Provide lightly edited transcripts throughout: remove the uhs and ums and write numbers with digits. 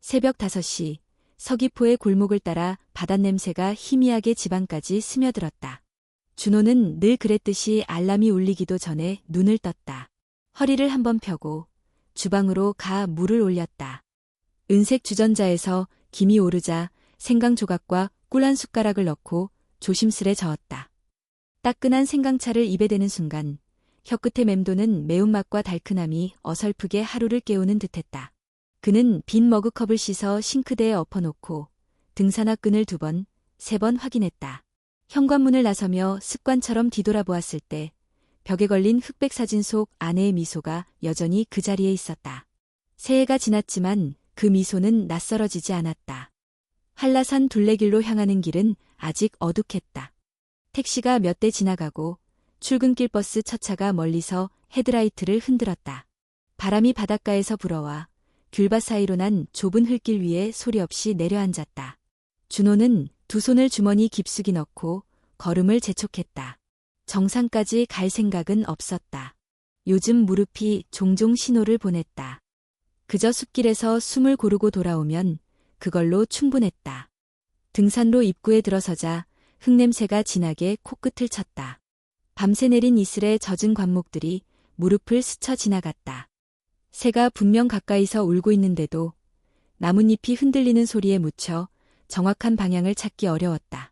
새벽 5시, 서귀포의 골목을 따라 바닷냄새가 희미하게 지방까지 스며들었다. 준호는 늘 그랬듯이 알람이 울리기도 전에 눈을 떴다. 허리를 한번 펴고 주방으로 가 물을 올렸다. 은색 주전자에서 김이 오르자 생강 조각과 꿀 한 숟가락을 넣고 조심스레 저었다. 따끈한 생강차를 입에 대는 순간 혀끝에 맴도는 매운맛과 달큰함이 어설프게 하루를 깨우는 듯했다. 그는 빈 머그컵을 씻어 싱크대에 엎어놓고 등산화 끈을 2번, 3번 확인했다. 현관문을 나서며 습관처럼 뒤돌아보았을 때 벽에 걸린 흑백 사진 속 아내의 미소가 여전히 그 자리에 있었다. 새해가 지났지만 그 미소는 낯설어지지 않았다. 한라산 둘레길로 향하는 길은 아직 어둑했다. 택시가 몇 대 지나가고 출근길 버스 첫 차가 멀리서 헤드라이트를 흔들었다. 바람이 바닷가에서 불어와 귤밭 사이로 난 좁은 흙길 위에 소리 없이 내려앉았다. 준호는 2 손을 주머니 깊숙이 넣고 걸음을 재촉했다. 정상까지 갈 생각은 없었다. 요즘 무릎이 종종 신호를 보냈다. 그저 숲길에서 숨을 고르고 돌아오면 그걸로 충분했다. 등산로 입구에 들어서자 흙냄새가 진하게 코끝을 쳤다. 밤새 내린 이슬에 젖은 관목들이 무릎을 스쳐 지나갔다. 새가 분명 가까이서 울고 있는데도 나뭇잎이 흔들리는 소리에 묻혀 정확한 방향을 찾기 어려웠다.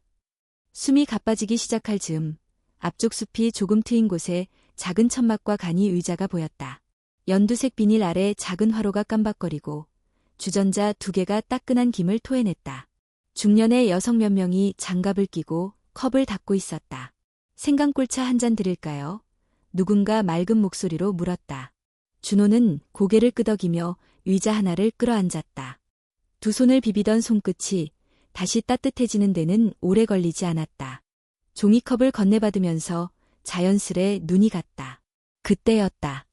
숨이 가빠지기 시작할 즈음 앞쪽 숲이 조금 트인 곳에 작은 천막과 간이 의자가 보였다. 연두색 비닐 아래 작은 화로가 깜박거리고 주전자 2개가 따끈한 김을 토해냈다. 중년의 여성 몇 명이 장갑을 끼고 컵을 닫고 있었다. 생강꿀차 한 잔 드릴까요? 누군가 맑은 목소리로 물었다. 준호는 고개를 끄덕이며 의자 하나를 끌어앉았다. 2 손을 비비던 손끝이 다시 따뜻해지는 데는 오래 걸리지 않았다. 종이컵을 건네받으면서 자연스레 눈이 갔다. 그때였다.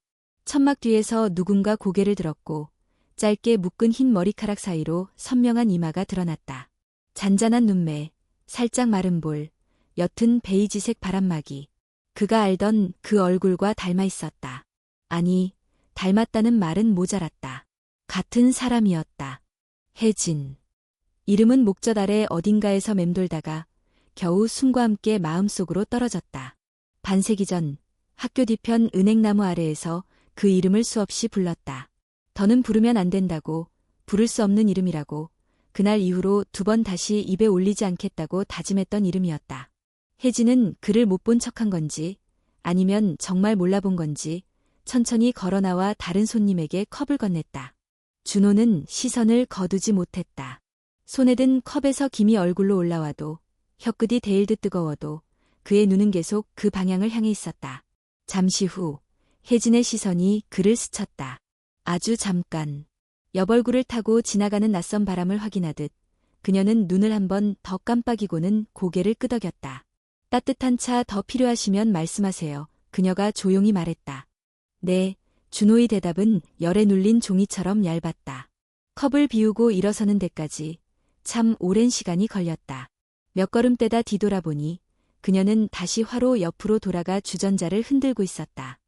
천막 뒤에서 누군가 고개를 들었고 짧게 묶은 흰 머리카락 사이로 선명한 이마가 드러났다. 잔잔한 눈매, 살짝 마른 볼, 옅은 베이지색 바람막이. 그가 알던 그 얼굴과 닮아 있었다. 아니, 닮았다는 말은 모자랐다. 같은 사람이었다. 혜진. 이름은 목젖 아래 어딘가에서 맴돌다가 겨우 숨과 함께 마음속으로 떨어졌다. 반세기 전 학교 뒤편 은행나무 아래에서 그 이름을 수없이 불렀다. 더는 부르면 안 된다고, 부를 수 없는 이름이라고, 그날 이후로 2번 다시 입에 올리지 않겠다고 다짐했던 이름이었다. 혜진은 그를 못 본 척한 건지 아니면 정말 몰라본 건지 천천히 걸어나와 다른 손님에게 컵을 건넸다. 준호는 시선을 거두지 못했다. 손에 든 컵에서 김이 얼굴로 올라와도 혀끝이 데일 듯 뜨거워도 그의 눈은 계속 그 방향을 향해 있었다. 잠시 후 혜진의 시선이 그를 스쳤다. 아주 잠깐. 옆얼굴을 타고 지나가는 낯선 바람을 확인하듯 그녀는 눈을 한 번 더 깜빡이고는 고개를 끄덕였다. 따뜻한 차 더 필요하시면 말씀하세요. 그녀가 조용히 말했다. 네, 준호의 대답은 열에 눌린 종이처럼 얇았다. 컵을 비우고 일어서는 데까지 참 오랜 시간이 걸렸다. 몇 걸음 떼다 뒤돌아보니 그녀는 다시 화로 옆으로 돌아가 주전자를 흔들고 있었다.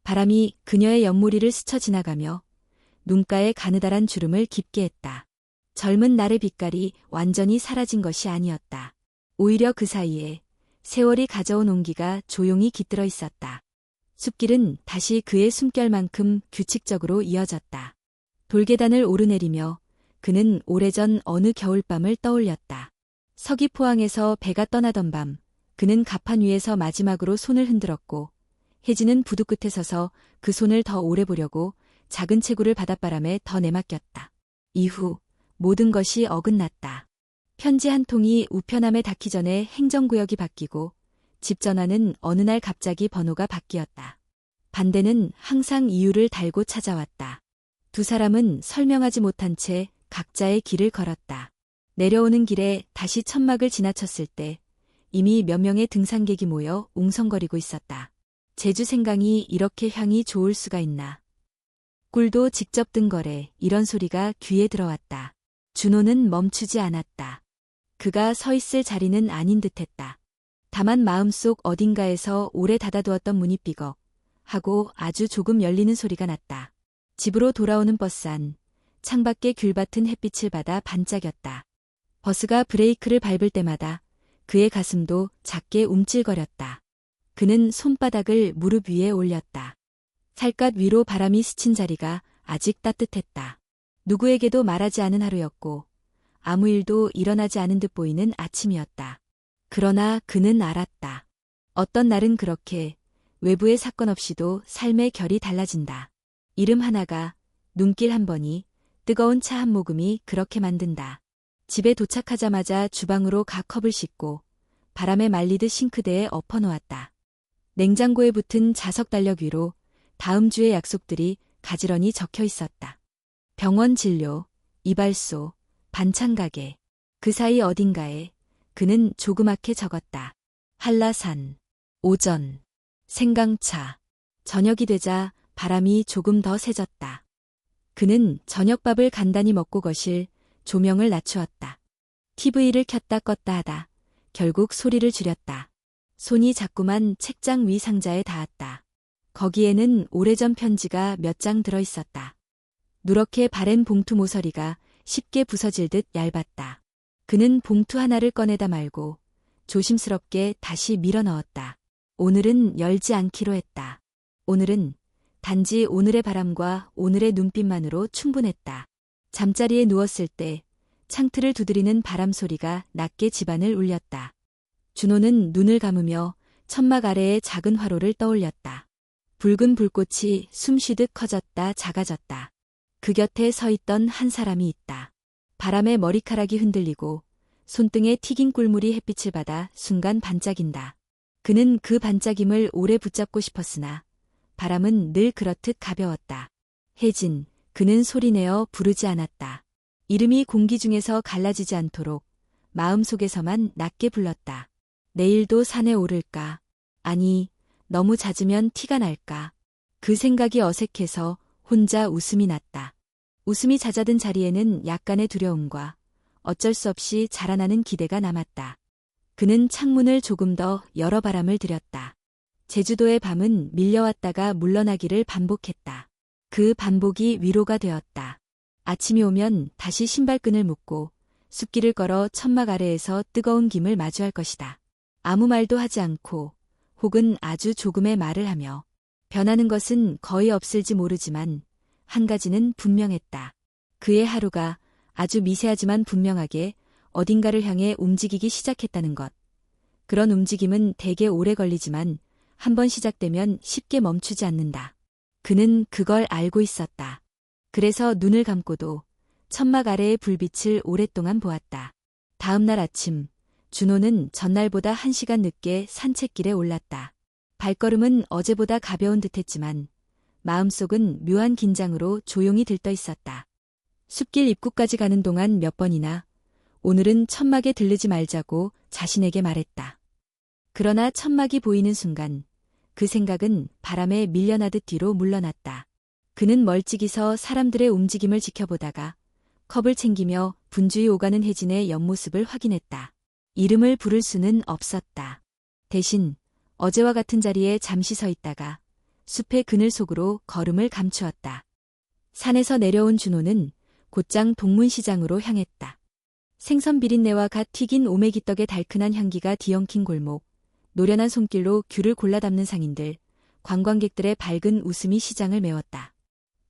바람이 그녀의 옆머리를 스쳐 지나가며 눈가에 가느다란 주름을 깊게 했다. 젊은 날의 빛깔이 완전히 사라진 것이 아니었다. 오히려 그 사이에 세월이 가져온 온기가 조용히 깃들어 있었다. 숲길은 다시 그의 숨결만큼 규칙적으로 이어졌다. 돌계단을 오르내리며 그는 오래전 어느 겨울밤을 떠올렸다. 서귀포항에서 배가 떠나던 밤, 그는 갑판 위에서 마지막으로 손을 흔들었고 혜진은 부두 끝에 서서 그 손을 더 오래 보려고 작은 체구를 바닷바람에 더 내맡겼다. 이후 모든 것이 어긋났다. 편지 한 통이 우편함에 닿기 전에 행정구역이 바뀌고 집 전화는 어느 날 갑자기 번호가 바뀌었다. 반대는 항상 이유를 달고 찾아왔다. 2 사람은 설명하지 못한 채 각자의 길을 걸었다. 내려오는 길에 다시 천막을 지나쳤을 때 이미 몇 명의 등산객이 모여 웅성거리고 있었다. 제주 생강이 이렇게 향이 좋을 수가 있나. 꿀도 직접 든 거래. 이런 소리가 귀에 들어왔다. 준호는 멈추지 않았다. 그가 서 있을 자리는 아닌 듯했다. 다만 마음속 어딘가에서 오래 닫아두었던 문이 삐걱 하고 아주 조금 열리는 소리가 났다. 집으로 돌아오는 버스 안. 창밖에 귤밭은 햇빛을 받아 반짝였다. 버스가 브레이크를 밟을 때마다 그의 가슴도 작게 움찔거렸다. 그는 손바닥을 무릎 위에 올렸다. 살갗 위로 바람이 스친 자리가 아직 따뜻했다. 누구에게도 말하지 않은 하루였고 아무 일도 일어나지 않은 듯 보이는 아침이었다. 그러나 그는 알았다. 어떤 날은 그렇게 외부의 사건 없이도 삶의 결이 달라진다. 이름 하나가, 눈길 한 번이, 뜨거운 차 한 모금이 그렇게 만든다. 집에 도착하자마자 주방으로 각 컵을 씻고 바람에 말리듯 싱크대에 엎어놓았다. 냉장고에 붙은 자석 달력 위로 다음 주의 약속들이 가지런히 적혀 있었다. 병원 진료, 이발소, 반찬 가게. 그 사이 어딘가에 그는 조그맣게 적었다. 한라산, 오전, 생강차. 저녁이 되자 바람이 조금 더 세졌다. 그는 저녁밥을 간단히 먹고 거실 조명을 낮추었다. TV를 켰다 껐다 하다 결국 소리를 줄였다. 손이 자꾸만 책장 위 상자에 닿았다. 거기에는 오래전 편지가 몇 장 들어있었다. 누렇게 바랜 봉투 모서리가 쉽게 부서질 듯 얇았다. 그는 봉투 하나를 꺼내다 말고 조심스럽게 다시 밀어 넣었다. 오늘은 열지 않기로 했다. 오늘은 단지 오늘의 바람과 오늘의 눈빛만으로 충분했다. 잠자리에 누웠을 때 창틀을 두드리는 바람 소리가 낮게 집안을 울렸다. 준호는 눈을 감으며 천막 아래의 작은 화로를 떠올렸다. 붉은 불꽃이 숨쉬듯 커졌다 작아졌다. 그 곁에 서 있던 한 사람이 있다. 바람에 머리카락이 흔들리고 손등에 튀긴 꿀물이 햇빛을 받아 순간 반짝인다. 그는 그 반짝임을 오래 붙잡고 싶었으나 바람은 늘 그렇듯 가벼웠다. 혜진, 그는 소리내어 부르지 않았다. 이름이 공기 중에서 갈라지지 않도록 마음속에서만 낮게 불렀다. 내일도 산에 오를까? 아니, 너무 잦으면 티가 날까? 그 생각이 어색해서 혼자 웃음이 났다. 웃음이 잦아든 자리에는 약간의 두려움과 어쩔 수 없이 자라나는 기대가 남았다. 그는 창문을 조금 더 열어 바람을 들였다. 제주도의 밤은 밀려왔다가 물러나기를 반복했다. 그 반복이 위로가 되었다. 아침이 오면 다시 신발끈을 묶고 숲길을 걸어 천막 아래에서 뜨거운 김을 마주할 것이다. 아무 말도 하지 않고 혹은 아주 조금의 말을 하며 변하는 것은 거의 없을지 모르지만 한 가지는 분명했다. 그의 하루가 아주 미세하지만 분명하게 어딘가를 향해 움직이기 시작했다는 것. 그런 움직임은 대개 오래 걸리지만 한 번 시작되면 쉽게 멈추지 않는다. 그는 그걸 알고 있었다. 그래서 눈을 감고도 천막 아래의 불빛을 오랫동안 보았다. 다음 날 아침, 준호는 전날보다 1시간 늦게 산책길에 올랐다. 발걸음은 어제보다 가벼운 듯했지만 마음속은 묘한 긴장으로 조용히 들떠 있었다. 숲길 입구까지 가는 동안 몇 번이나 오늘은 천막에 들르지 말자고 자신에게 말했다. 그러나 천막이 보이는 순간 그 생각은 바람에 밀려나듯 뒤로 물러났다. 그는 멀찍이 서 사람들의 움직임을 지켜보다가 컵을 챙기며 분주히 오가는 혜진의 옆모습을 확인했다. 이름을 부를 수는 없었다. 대신 어제와 같은 자리에 잠시 서 있다가 숲의 그늘 속으로 걸음을 감추었다. 산에서 내려온 준호는 곧장 동문시장으로 향했다. 생선 비린내와 갓 튀긴 오메기떡의 달큰한 향기가 뒤엉킨 골목, 노련한 손길로 귤을 골라 담는 상인들, 관광객들의 밝은 웃음이 시장을 메웠다.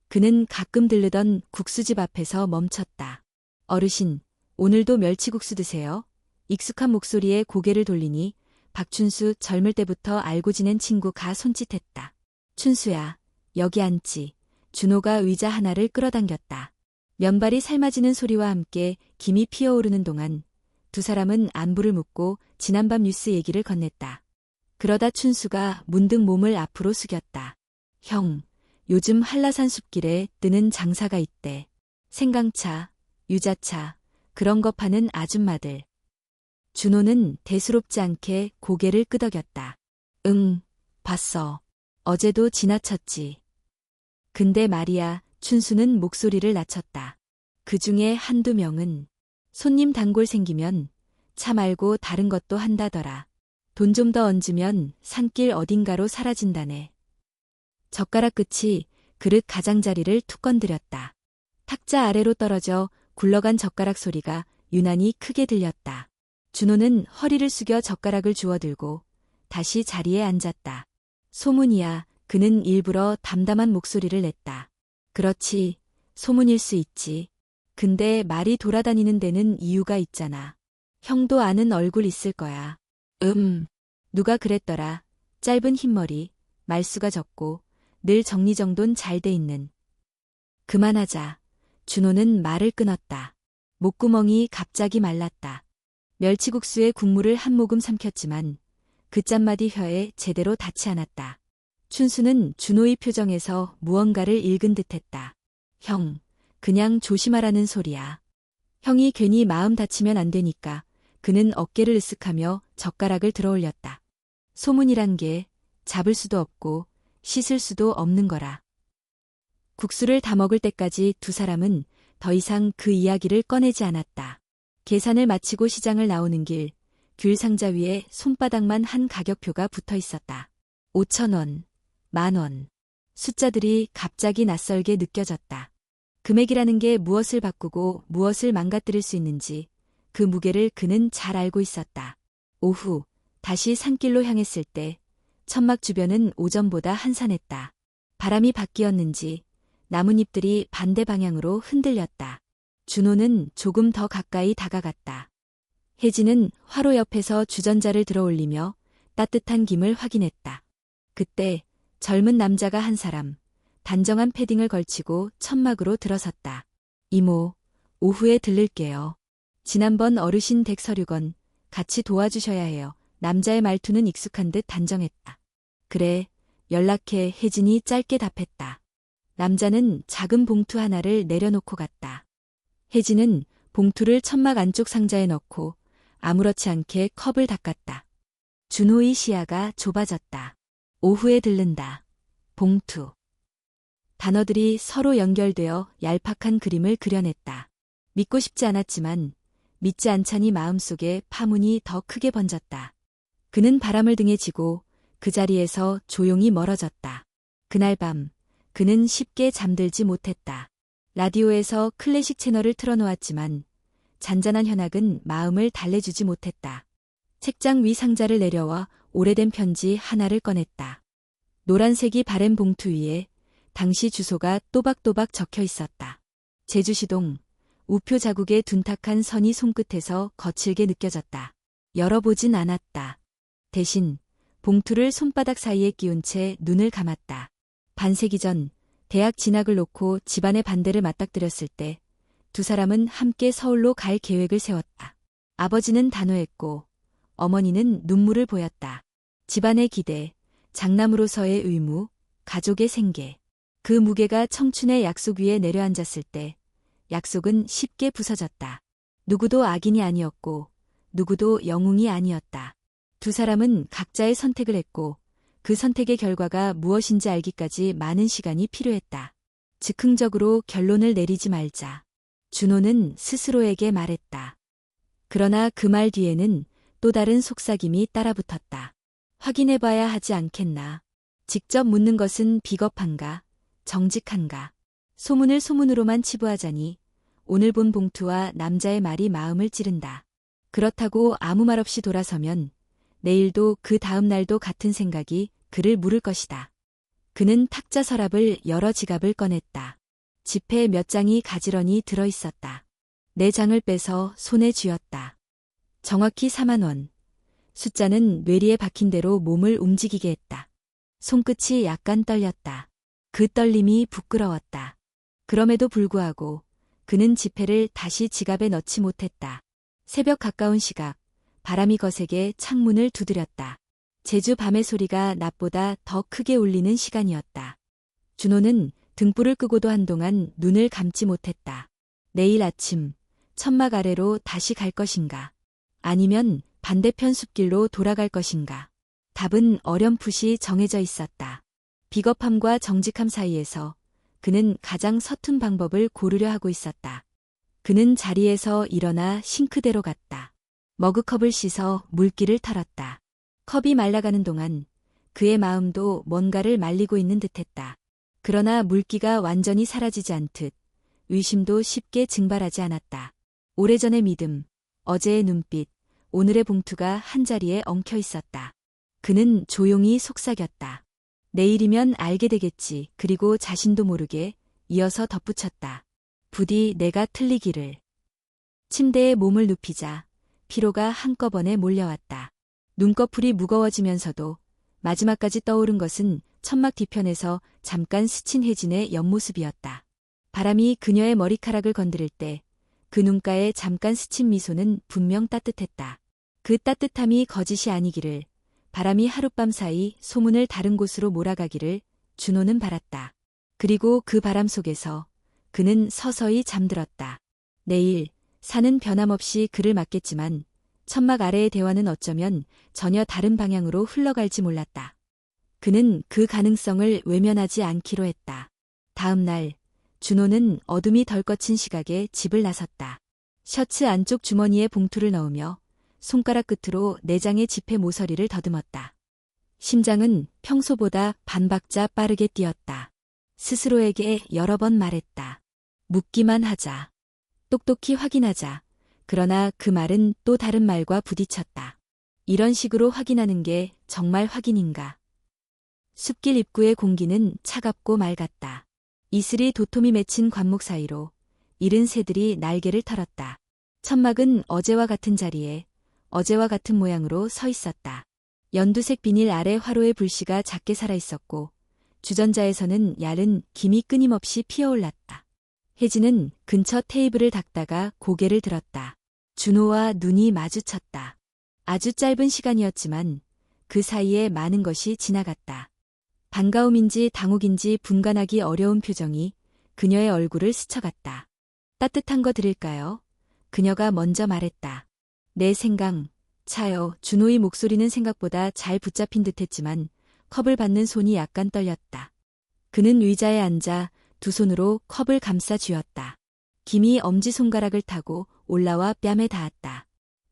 그는 가끔 들르던 국수집 앞에서 멈췄다. 어르신, 오늘도 멸치국수 드세요? 익숙한 목소리에 고개를 돌리니 박춘수 젊을 때부터 알고 지낸 친구가 손짓했다. 춘수야, 여기 앉지. 준호가 의자 하나를 끌어당겼다. 면발이 삶아지는 소리와 함께 김이 피어오르는 동안 두 사람은 안부를 묻고 지난밤 뉴스 얘기를 건넸다. 그러다 춘수가 문득 몸을 앞으로 숙였다. 형, 요즘 한라산 숲길에 뜨는 장사가 있대. 생강차, 유자차, 그런 거 파는 아줌마들. 준호는 대수롭지 않게 고개를 끄덕였다. 응, 봤어. 어제도 지나쳤지. 근데 말이야, 춘수는 목소리를 낮췄다. 그 중에 한두 명은 손님 단골 생기면 차 말고 다른 것도 한다더라. 돈 좀 더 얹으면 산길 어딘가로 사라진다네. 젓가락 끝이 그릇 가장자리를 툭 건드렸다. 탁자 아래로 떨어져 굴러간 젓가락 소리가 유난히 크게 들렸다. 준호는 허리를 숙여 젓가락을 주워들고 다시 자리에 앉았다. 소문이야. 그는 일부러 담담한 목소리를 냈다. 그렇지. 소문일 수 있지. 근데 말이 돌아다니는 데는 이유가 있잖아. 형도 아는 얼굴 있을 거야. 누가 그랬더라. 짧은 흰머리, 말수가 적고 늘 정리정돈 잘 돼 있는. 그만하자. 준호는 말을 끊었다. 목구멍이 갑자기 말랐다. 멸치국수에 국물을 한 모금 삼켰지만 그 짠마디 혀에 제대로 닿지 않았다. 춘수는 준호의 표정에서 무언가를 읽은 듯했다. 형, 그냥 조심하라는 소리야. 형이 괜히 마음 다치면 안 되니까. 그는 어깨를 으쓱하며 젓가락을 들어올렸다. 소문이란 게 잡을 수도 없고 씻을 수도 없는 거라. 국수를 다 먹을 때까지 두 사람은 더 이상 그 이야기를 꺼내지 않았다. 계산을 마치고 시장을 나오는 길, 귤 상자 위에 손바닥만 한 가격표가 붙어 있었다. 5,000원, 10,000원. 숫자들이 갑자기 낯설게 느껴졌다. 금액이라는 게 무엇을 바꾸고 무엇을 망가뜨릴 수 있는지 그 무게를 그는 잘 알고 있었다. 오후, 다시 산길로 향했을 때 천막 주변은 오전보다 한산했다. 바람이 바뀌었는지 나뭇잎들이 반대 방향으로 흔들렸다. 준호는 조금 더 가까이 다가갔다. 혜진은 화로 옆에서 주전자를 들어올리며 따뜻한 김을 확인했다. 그때 젊은 남자가 한 사람, 단정한 패딩을 걸치고 천막으로 들어섰다. 이모, 오후에 들를게요. 지난번 어르신 댁 서류건 같이 도와주셔야 해요. 남자의 말투는 익숙한 듯 단정했다. 그래, 연락해. 혜진이 짧게 답했다. 남자는 작은 봉투 하나를 내려놓고 갔다. 혜진은 봉투를 천막 안쪽 상자에 넣고 아무렇지 않게 컵을 닦았다. 준호의 시야가 좁아졌다. 오후에 들른다. 봉투. 단어들이 서로 연결되어 얄팍한 그림을 그려냈다. 믿고 싶지 않았지만 믿지 않자니 마음속에 파문이 더 크게 번졌다. 그는 바람을 등에 지고 그 자리에서 조용히 멀어졌다. 그날 밤 그는 쉽게 잠들지 못했다. 라디오에서 클래식 채널을 틀어놓았지만 잔잔한 현악은 마음을 달래주지 못했다. 책장 위 상자를 내려와 오래된 편지 하나를 꺼냈다. 노란색이 바랜 봉투 위에 당시 주소가 또박또박 적혀 있었다. 제주시동. 우표 자국의 둔탁한 선이 손끝에서 거칠게 느껴졌다. 열어보진 않았다. 대신 봉투를 손바닥 사이에 끼운 채 눈을 감았다. 반세기 전 대학 진학을 놓고 집안의 반대를 맞닥뜨렸을 때 두 사람은 함께 서울로 갈 계획을 세웠다. 아버지는 단호했고 어머니는 눈물을 보였다. 집안의 기대, 장남으로서의 의무, 가족의 생계. 그 무게가 청춘의 약속 위에 내려앉았을 때 약속은 쉽게 부서졌다. 누구도 악인이 아니었고 누구도 영웅이 아니었다. 두 사람은 각자의 선택을 했고 그 선택의 결과가 무엇인지 알기까지 많은 시간이 필요했다. 즉흥적으로 결론을 내리지 말자. 준호는 스스로에게 말했다. 그러나 그 말 뒤에는 또 다른 속삭임이 따라붙었다. 확인해봐야 하지 않겠나. 직접 묻는 것은 비겁한가, 정직한가. 소문을 소문으로만 치부하자니 오늘 본 봉투와 남자의 말이 마음을 찌른다. 그렇다고 아무 말 없이 돌아서면 내일도 그 다음 날도 같은 생각이 그를 물을 것이다. 그는 탁자 서랍을 열어 지갑을 꺼냈다. 지폐 몇 장이 가지런히 들어있었다. 4장을 빼서 손에 쥐었다. 정확히 40,000원. 숫자는 뇌리에 박힌 대로 몸을 움직이게 했다. 손끝이 약간 떨렸다. 그 떨림이 부끄러웠다. 그럼에도 불구하고 그는 지폐를 다시 지갑에 넣지 못했다. 새벽 가까운 시각, 바람이 거세게 창문을 두드렸다. 제주 밤의 소리가 낮보다 더 크게 울리는 시간이었다. 준호는 등불을 끄고도 한동안 눈을 감지 못했다. 내일 아침 천막 아래로 다시 갈 것인가? 아니면 반대편 숲길로 돌아갈 것인가? 답은 어렴풋이 정해져 있었다. 비겁함과 정직함 사이에서 그는 가장 서툰 방법을 고르려 하고 있었다. 그는 자리에서 일어나 싱크대로 갔다. 머그컵을 씻어 물기를 털었다. 컵이 말라가는 동안 그의 마음도 뭔가를 말리고 있는 듯했다. 그러나 물기가 완전히 사라지지 않듯 의심도 쉽게 증발하지 않았다. 오래전의 믿음, 어제의 눈빛, 오늘의 봉투가 한자리에 엉켜 있었다. 그는 조용히 속삭였다. 내일이면 알게 되겠지. 그리고 자신도 모르게 이어서 덧붙였다. 부디 내가 틀리기를. 침대에 몸을 눕히자 피로가 한꺼번에 몰려왔다. 눈꺼풀이 무거워지면서도 마지막까지 떠오른 것은 천막 뒤편에서 잠깐 스친 혜진의 옆모습이었다. 바람이 그녀의 머리카락을 건드릴 때 그 눈가에 잠깐 스친 미소는 분명 따뜻했다. 그 따뜻함이 거짓이 아니기를, 바람이 하룻밤 사이 소문을 다른 곳으로 몰아가기를 준호는 바랐다. 그리고 그 바람 속에서 그는 서서히 잠들었다. 내일 산은 변함없이 그를 맞겠지만 천막 아래의 대화는 어쩌면 전혀 다른 방향으로 흘러갈지 몰랐다. 그는 그 가능성을 외면하지 않기로 했다. 다음 날 준호는 어둠이 덜 꺼친 시각에 집을 나섰다. 셔츠 안쪽 주머니에 봉투를 넣으며 손가락 끝으로 내장의 지폐 모서리를 더듬었다. 심장은 평소보다 반 박자 빠르게 뛰었다. 스스로에게 여러 번 말했다. 묻기만 하자. 똑똑히 확인하자. 그러나 그 말은 또 다른 말과 부딪혔다. 이런 식으로 확인하는 게 정말 확인인가? 숲길 입구의 공기는 차갑고 맑았다. 이슬이 도톰이 맺힌 관목 사이로 이른 새들이 날개를 털었다. 천막은 어제와 같은 자리에 어제와 같은 모양으로 서 있었다. 연두색 비닐 아래 화로의 불씨가 작게 살아있었고 주전자에서는 얇은 김이 끊임없이 피어올랐다. 혜진은 근처 테이블을 닦다가 고개를 들었다. 준호와 눈이 마주쳤다. 아주 짧은 시간이었지만 그 사이에 많은 것이 지나갔다. 반가움인지 당혹인지 분간하기 어려운 표정이 그녀의 얼굴을 스쳐갔다. 따뜻한 거 드릴까요? 그녀가 먼저 말했다. 내 생각, 차요. 준호의 목소리는 생각보다 잘 붙잡힌 듯했지만 컵을 받는 손이 약간 떨렸다. 그는 의자에 앉아 두 손으로 컵을 감싸 쥐었다. 김이 엄지손가락을 타고 올라와 뺨에 닿았다.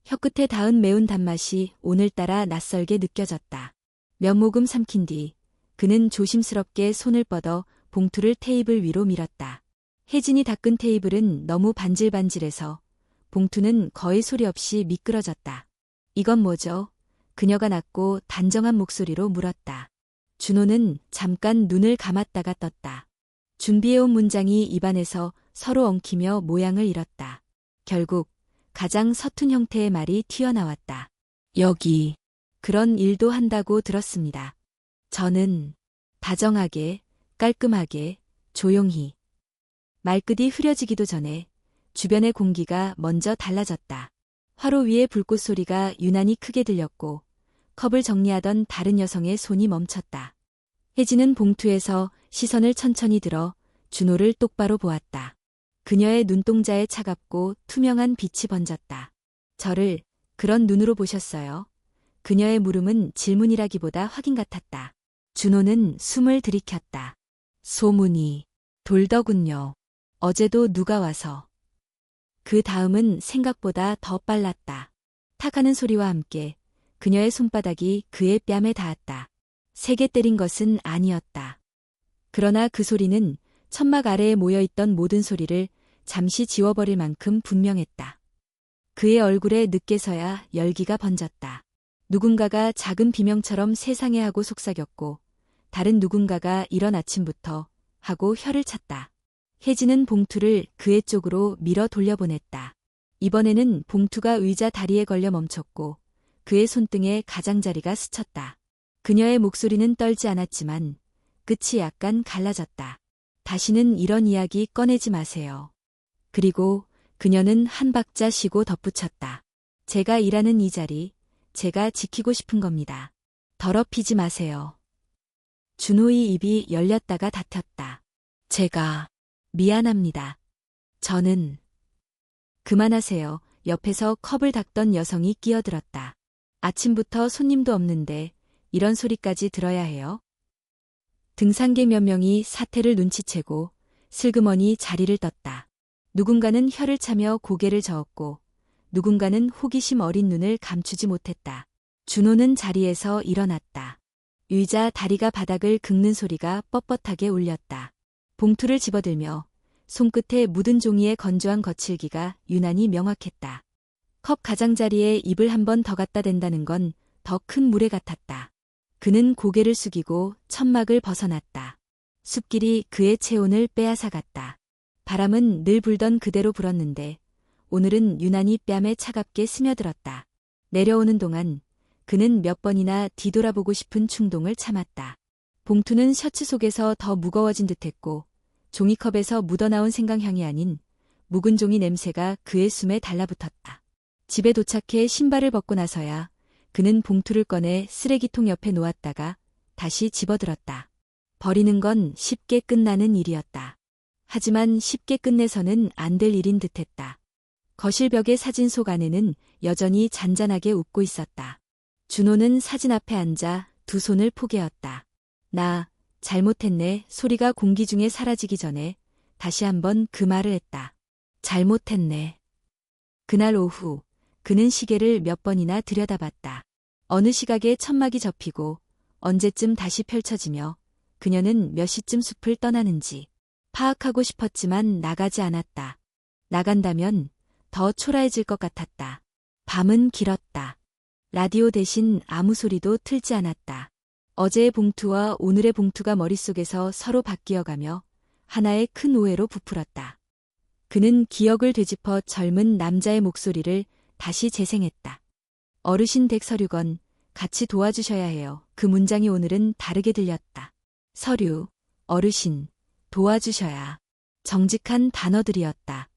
혀끝에 닿은 매운 단맛이 오늘따라 낯설게 느껴졌다. 몇 모금 삼킨 뒤 그는 조심스럽게 손을 뻗어 봉투를 테이블 위로 밀었다. 혜진이 닦은 테이블은 너무 반질반질해서 봉투는 거의 소리 없이 미끄러졌다. 이건 뭐죠? 그녀가 낮고 단정한 목소리로 물었다. 준호는 잠깐 눈을 감았다가 떴다. 준비해온 문장이 입안에서 서로 엉키며 모양을 잃었다. 결국 가장 서툰 형태의 말이 튀어나왔다. 여기 그런 일도 한다고 들었습니다. 저는 다정하게, 깔끔하게, 조용히. 말끝이 흐려지기도 전에 주변의 공기가 먼저 달라졌다. 화로 위의 불꽃 소리가 유난히 크게 들렸고 컵을 정리하던 다른 여성의 손이 멈췄다. 혜진은 봉투에서 시선을 천천히 들어 준호를 똑바로 보았다. 그녀의 눈동자에 차갑고 투명한 빛이 번졌다. 저를 그런 눈으로 보셨어요? 그녀의 물음은 질문이라기보다 확인 같았다. 준호는 숨을 들이켰다. 소문이 돌더군요. 어제도 누가 와서. 그 다음은 생각보다 더 빨랐다. 탁 하는 소리와 함께 그녀의 손바닥이 그의 뺨에 닿았다. 세게 때린 것은 아니었다. 그러나 그 소리는 천막 아래에 모여있던 모든 소리를 잠시 지워버릴 만큼 분명했다. 그의 얼굴에 늦게서야 열기가 번졌다. 누군가가 작은 비명처럼 세상에 하고 속삭였고 다른 누군가가 이런 아침부터 하고 혀를 찼다. 혜진은 봉투를 그의 쪽으로 밀어 돌려보냈다. 이번에는 봉투가 의자 다리에 걸려 멈췄고 그의 손등에 가장자리가 스쳤다. 그녀의 목소리는 떨지 않았지만 끝이 약간 갈라졌다. 다시는 이런 이야기 꺼내지 마세요. 그리고 그녀는 한 박자 쉬고 덧붙였다. 제가 일하는 이 자리, 제가 지키고 싶은 겁니다. 더럽히지 마세요. 준호의 입이 열렸다가 닫혔다. 제가 미안합니다. 저는 그만하세요. 옆에서 컵을 닦던 여성이 끼어들었다. 아침부터 손님도 없는데 이런 소리까지 들어야 해요? 등산객 몇 명이 사태를 눈치채고 슬그머니 자리를 떴다. 누군가는 혀를 차며 고개를 저었고 누군가는 호기심 어린 눈을 감추지 못했다. 준호는 자리에서 일어났다. 의자 다리가 바닥을 긁는 소리가 뻣뻣하게 울렸다. 봉투를 집어들며 손끝에 묻은 종이의 건조한 거칠기가 유난히 명확했다. 컵 가장자리에 입을 한 번 더 갖다 댄다는 건 더 큰 물에 같았다. 그는 고개를 숙이고 천막을 벗어났다. 숲길이 그의 체온을 빼앗아갔다. 바람은 늘 불던 그대로 불었는데 오늘은 유난히 뺨에 차갑게 스며들었다. 내려오는 동안 그는 몇 번이나 뒤돌아보고 싶은 충동을 참았다. 봉투는 셔츠 속에서 더 무거워진 듯했고 종이컵에서 묻어나온 생강향이 아닌 묵은 종이 냄새가 그의 숨에 달라붙었다. 집에 도착해 신발을 벗고 나서야 그는 봉투를 꺼내 쓰레기통 옆에 놓았다가 다시 집어들었다. 버리는 건 쉽게 끝나는 일이었다. 하지만 쉽게 끝내서는 안 될 일인 듯했다. 거실 벽의 사진 속 안에는 여전히 잔잔하게 웃고 있었다. 준호는 사진 앞에 앉아 두 손을 포개었다. 나 잘못했네 소리가 공기 중에 사라지기 전에 다시 한번 그 말을 했다. 잘못했네. 그날 오후 그는 시계를 몇 번이나 들여다봤다. 어느 시각에 천막이 접히고 언제쯤 다시 펼쳐지며 그녀는 몇 시쯤 숲을 떠나는지 파악하고 싶었지만 나가지 않았다. 나간다면 더 초라해질 것 같았다. 밤은 길었다. 라디오 대신 아무 소리도 틀지 않았다. 어제의 봉투와 오늘의 봉투가 머릿속에서 서로 바뀌어가며 하나의 큰 오해로 부풀었다. 그는 기억을 되짚어 젊은 남자의 목소리를 다시 재생했다. 어르신 댁 서류건 같이 도와주셔야 해요. 그 문장이 오늘은 다르게 들렸다. 서류, 어르신, 도와주셔야. 정직한 단어들이었다.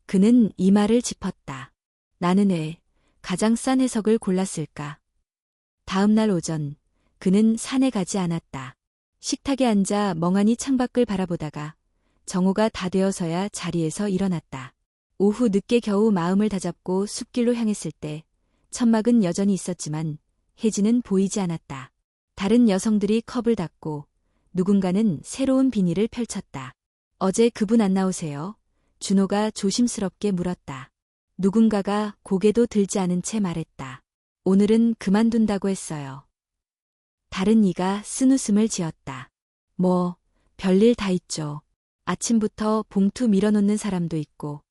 그는 이 말을 짚었다. 나는 왜 가장 싼 해석을 골랐을까? 다음 날 오전 그는 산에 가지 않았다. 식탁에 앉아 멍하니 창밖을 바라보다가 정오가 다 되어서야 자리에서 일어났다. 오후 늦게 겨우 마음을 다잡고 숲길로 향했을 때 천막은 여전히 있었지만 혜진은 보이지 않았다. 다른 여성들이 컵을 닫고 누군가는 새로운 비닐을 펼쳤다. 어제 그분 안 나오세요? 준호가 조심스럽게 물었다. 누군가가 고개도 들지 않은 채 말했다. 오늘은 그만둔다고 했어요. 다른 이가 쓴웃음을 지었다. 뭐, 별일 다 있죠. 아침부터 봉투 밀어놓는 사람도 있고.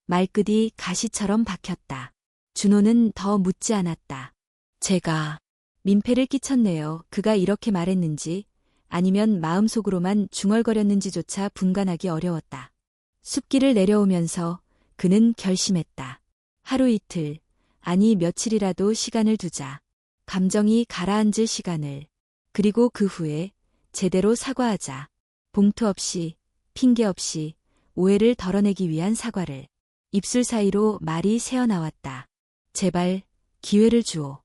말끝이 가시처럼 박혔다. 준호는 더 묻지 않았다. 제가 민폐를 끼쳤네요. 그가 이렇게 말했는지 아니면 마음속으로만 중얼거렸는지조차 분간하기 어려웠다. 숲길을 내려오면서 그는 결심했다. 하루 이틀, 아니 며칠이라도 시간을 두자. 감정이 가라앉을 시간을. 그리고 그 후에 제대로 사과하자. 봉투 없이, 핑계 없이 오해를 덜어내기 위한 사과를. 입술 사이로 말이 새어나왔다. 제발 기회를 주오.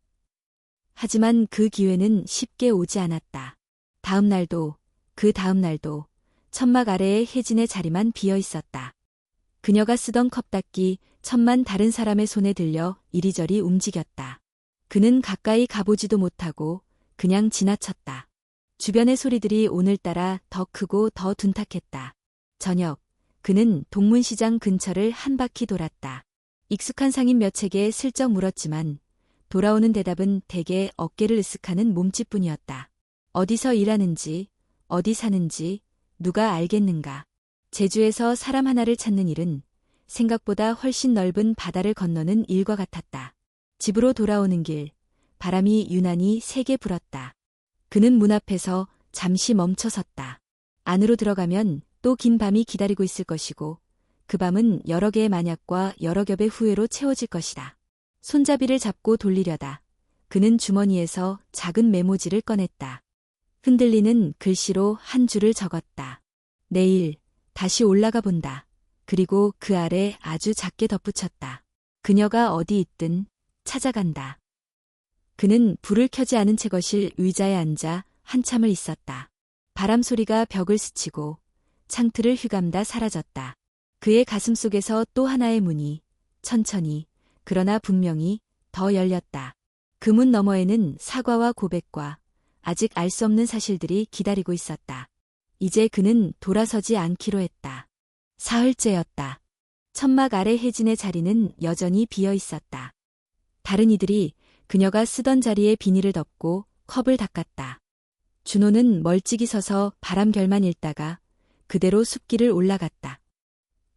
하지만 그 기회는 쉽게 오지 않았다. 다음 날도 그 다음 날도 천막 아래에 혜진의 자리만 비어 있었다. 그녀가 쓰던 컵닦기 천만 다른 사람의 손에 들려 이리저리 움직였다. 그는 가까이 가보지도 못하고 그냥 지나쳤다. 주변의 소리들이 오늘따라 더 크고 더 둔탁했다. 저녁, 그는 동문시장 근처를 한 바퀴 돌았다. 익숙한 상인 몇 책에 슬쩍 물었지만 돌아오는 대답은 대개 어깨를 으쓱하는 몸짓뿐이었다. 어디서 일하는지, 어디 사는지, 누가 알겠는가. 제주에서 사람 하나를 찾는 일은 생각보다 훨씬 넓은 바다를 건너는 일과 같았다. 집으로 돌아오는 길, 바람이 유난히 세게 불었다. 그는 문 앞에서 잠시 멈춰섰다. 안으로 들어가면 또 긴 밤이 기다리고 있을 것이고 그 밤은 여러 개의 만약과 여러 겹의 후회로 채워질 것이다. 손잡이를 잡고 돌리려다 그는 주머니에서 작은 메모지를 꺼냈다. 흔들리는 글씨로 한 줄을 적었다. 내일 다시 올라가 본다. 그리고 그 아래 아주 작게 덧붙였다. 그녀가 어디 있든 찾아간다. 그는 불을 켜지 않은 채 거실 의자에 앉아 한참을 있었다. 바람 소리가 벽을 스치고 창틀을 휘감다 사라졌다. 그의 가슴 속에서 또 하나의 문이 천천히 그러나 분명히 더 열렸다. 그 문 너머에는 사과와 고백과 아직 알 수 없는 사실들이 기다리고 있었다. 이제 그는 돌아서지 않기로 했다. 사흘째였다. 천막 아래 혜진의 자리는 여전히 비어 있었다. 다른 이들이 그녀가 쓰던 자리에 비닐을 덮고 컵을 닦았다. 준호는 멀찍이 서서 바람결만 읽다가 그대로 숲길을 올라갔다.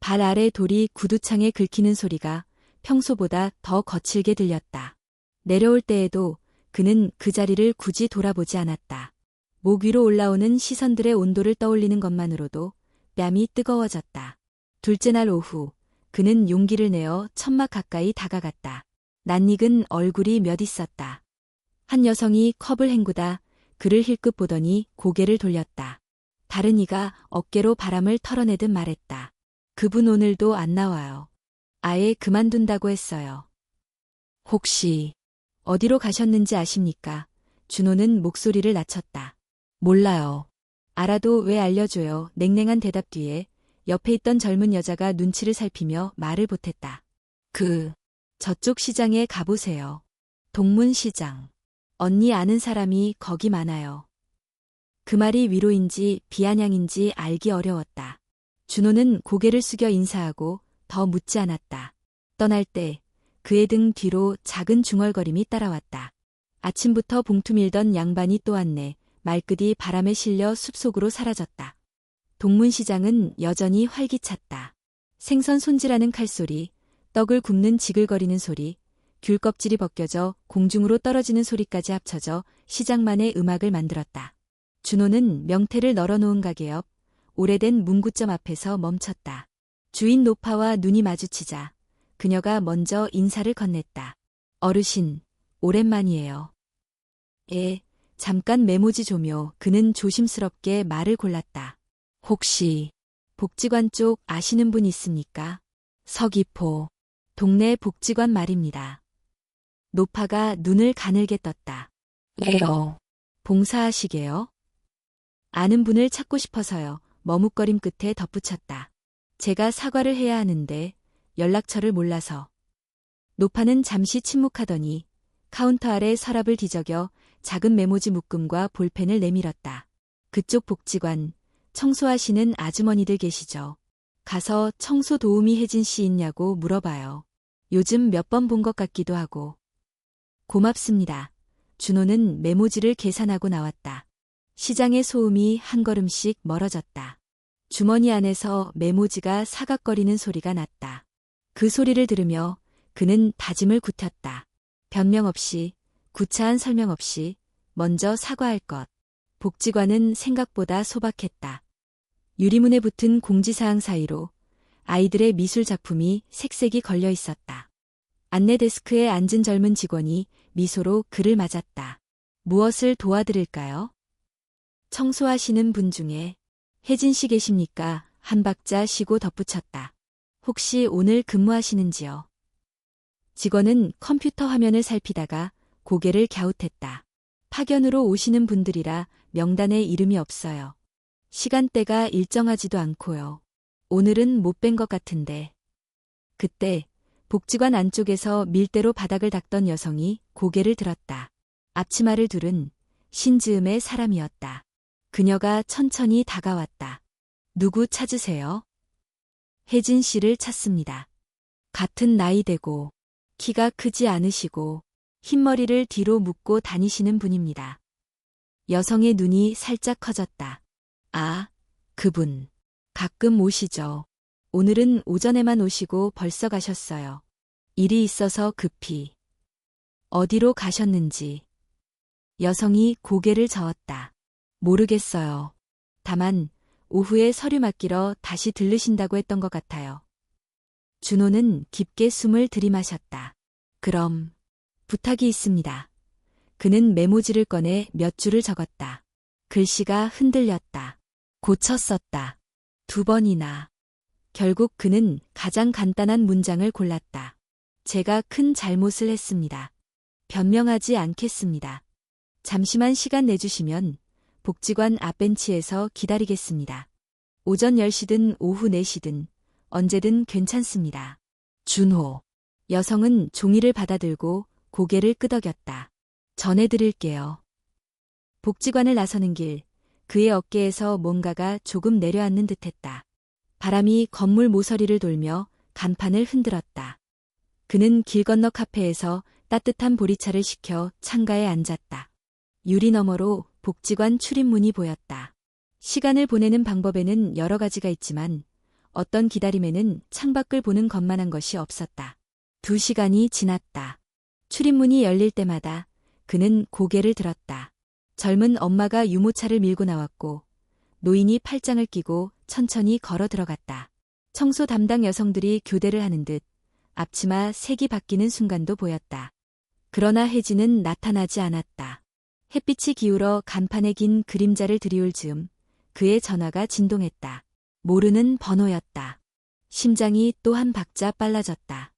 발 아래 돌이 구두창에 긁히는 소리가 평소보다 더 거칠게 들렸다. 내려올 때에도 그는 그 자리를 굳이 돌아보지 않았다. 목 위로 올라오는 시선들의 온도를 떠올리는 것만으로도 뺨이 뜨거워졌다. 둘째 날 오후, 그는 용기를 내어 천막 가까이 다가갔다. 낯익은 얼굴이 몇 있었다. 한 여성이 컵을 헹구다 그를 힐끗 보더니 고개를 돌렸다. 다른 이가 어깨로 바람을 털어내듯 말했다. 그분 오늘도 안 나와요. 아예 그만둔다고 했어요. 혹시 어디로 가셨는지 아십니까? 준호는 목소리를 낮췄다. 몰라요. 알아도 왜 알려줘요? 냉랭한 대답 뒤에 옆에 있던 젊은 여자가 눈치를 살피며 말을 보탰다. 저쪽 시장에 가보세요. 동문시장. 언니 아는 사람이 거기 많아요. 그 말이 위로인지 비아냥인지 알기 어려웠다. 준호는 고개를 숙여 인사하고 더 묻지 않았다. 떠날 때 그의 등 뒤로 작은 중얼거림이 따라왔다. 아침부터 봉투 밀던 양반이 또 왔네. 말끝이 바람에 실려 숲속으로 사라졌다. 동문시장은 여전히 활기찼다. 생선 손질하는 칼소리, 떡을 굽는 지글거리는 소리, 귤 껍질이 벗겨져 공중으로 떨어지는 소리까지 합쳐져 시장만의 음악을 만들었다. 준호는 명태를 널어놓은 가게 옆 오래된 문구점 앞에서 멈췄다. 주인 노파와 눈이 마주치자 그녀가 먼저 인사를 건넸다. 어르신, 오랜만이에요. 잠깐 메모지 좀요. 그는 조심스럽게 말을 골랐다. 혹시 복지관 쪽 아시는 분 있습니까? 서귀포. 동네 복지관 말입니다. 노파가 눈을 가늘게 떴다. 왜요? 봉사하시게요? 아는 분을 찾고 싶어서요. 머뭇거림 끝에 덧붙였다. 제가 사과를 해야 하는데 연락처를 몰라서. 노파는 잠시 침묵하더니 카운터 아래 서랍을 뒤적여 작은 메모지 묶음과 볼펜을 내밀었다. 그쪽 복지관, 청소하시는 아주머니들 계시죠? 가서 청소 도우미 혜진 씨 있냐고 물어봐요. 요즘 몇 번 본 것 같기도 하고. 고맙습니다. 준호는 메모지를 계산하고 나왔다. 시장의 소음이 한 걸음씩 멀어졌다. 주머니 안에서 메모지가 사각거리는 소리가 났다. 그 소리를 들으며 그는 다짐을 굳혔다. 변명 없이, 구차한 설명 없이 먼저 사과할 것. 복지관은 생각보다 소박했다. 유리문에 붙은 공지사항 사이로 아이들의 미술 작품이 색색이 걸려 있었다. 안내 데스크에 앉은 젊은 직원이 미소로 그를 맞았다. 무엇을 도와드릴까요? 청소하시는 분 중에 혜진 씨 계십니까? 한 박자 쉬고 덧붙였다. 혹시 오늘 근무하시는지요? 직원은 컴퓨터 화면을 살피다가 고개를 갸웃했다. 파견으로 오시는 분들이라 명단에 이름이 없어요. 시간대가 일정하지도 않고요. 오늘은 못 뵌 것 같은데. 그때 복지관 안쪽에서 밀대로 바닥을 닦던 여성이 고개를 들었다. 앞치마를 두른 신즈음의 사람이었다. 그녀가 천천히 다가왔다. 누구 찾으세요? 혜진 씨를 찾습니다. 같은 나이 되고 키가 크지 않으시고 흰머리를 뒤로 묶고 다니시는 분입니다. 여성의 눈이 살짝 커졌다. 아, 그분. 가끔 오시죠. 오늘은 오전에만 오시고 벌써 가셨어요. 일이 있어서 급히. 어디로 가셨는지. 여성이 고개를 저었다. 모르겠어요. 다만 오후에 서류 맡기러 다시 들르신다고 했던 것 같아요. 준호는 깊게 숨을 들이마셨다. 그럼 부탁이 있습니다. 그는 메모지를 꺼내 몇 줄을 적었다. 글씨가 흔들렸다. 고쳤었다. 2번이나. 결국 그는 가장 간단한 문장을 골랐다. 제가 큰 잘못을 했습니다. 변명하지 않겠습니다. 잠시만 시간 내주시면 복지관 앞벤치에서 기다리겠습니다. 오전 10시든 오후 4시든 언제든 괜찮습니다. 준호. 여성은 종이를 받아들고 고개를 끄덕였다. 전해드릴게요. 복지관을 나서는 길, 그의 어깨에서 뭔가가 조금 내려앉는 듯했다. 바람이 건물 모서리를 돌며 간판을 흔들었다. 그는 길 건너 카페에서 따뜻한 보리차를 시켜 창가에 앉았다. 유리 너머로 복지관 출입문이 보였다. 시간을 보내는 방법에는 여러 가지가 있지만 어떤 기다림에는 창밖을 보는 것만한 것이 없었다. 2시간이 지났다. 출입문이 열릴 때마다 그는 고개를 들었다. 젊은 엄마가 유모차를 밀고 나왔고 노인이 팔짱을 끼고 천천히 걸어 들어갔다. 청소 담당 여성들이 교대를 하는 듯 앞치마 색이 바뀌는 순간도 보였다. 그러나 혜진은 나타나지 않았다. 햇빛이 기울어 간판에 긴 그림자를 드리울 즈음 그의 전화가 진동했다. 모르는 번호였다. 심장이 또 한 박자 빨라졌다.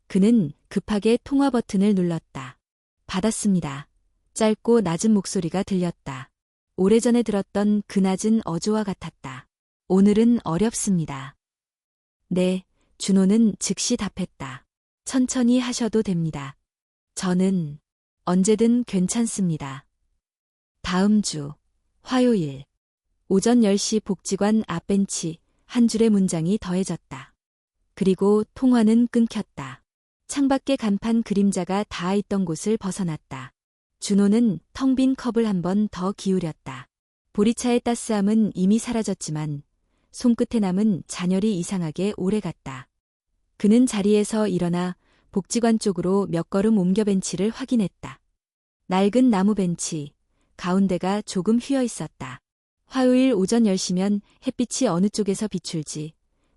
그는 급하게 통화 버튼을 눌렀다. 받았습니다. 짧고 낮은 목소리가 들렸다. 오래전에 들었던 그 낮은 어조와 같았다. 오늘은 어렵습니다. 네, 준호는 즉시 답했다. 천천히 하셔도 됩니다. 저는 언제든 괜찮습니다. 다음 주 화요일 오전 10시 복지관 앞 벤치 한 줄의 문장이 더해졌다. 그리고 통화는 끊겼다. 창밖의 간판 그림자가 닿아 있던 곳을 벗어났다. 준호는 텅 빈 컵을 한 번 더 기울였다. 보리차의 따스함은 이미 사라졌지만 손끝에 남은 잔열이 이상하게 오래갔다. 그는 자리에서 일어나 복지관 쪽으로 몇 걸음 옮겨 벤치를 확인했다. 낡은 나무 벤치, 가운데가 조금 휘어 있었다. 화요일 오전 10시면 햇빛이 어느 쪽에서 비출지,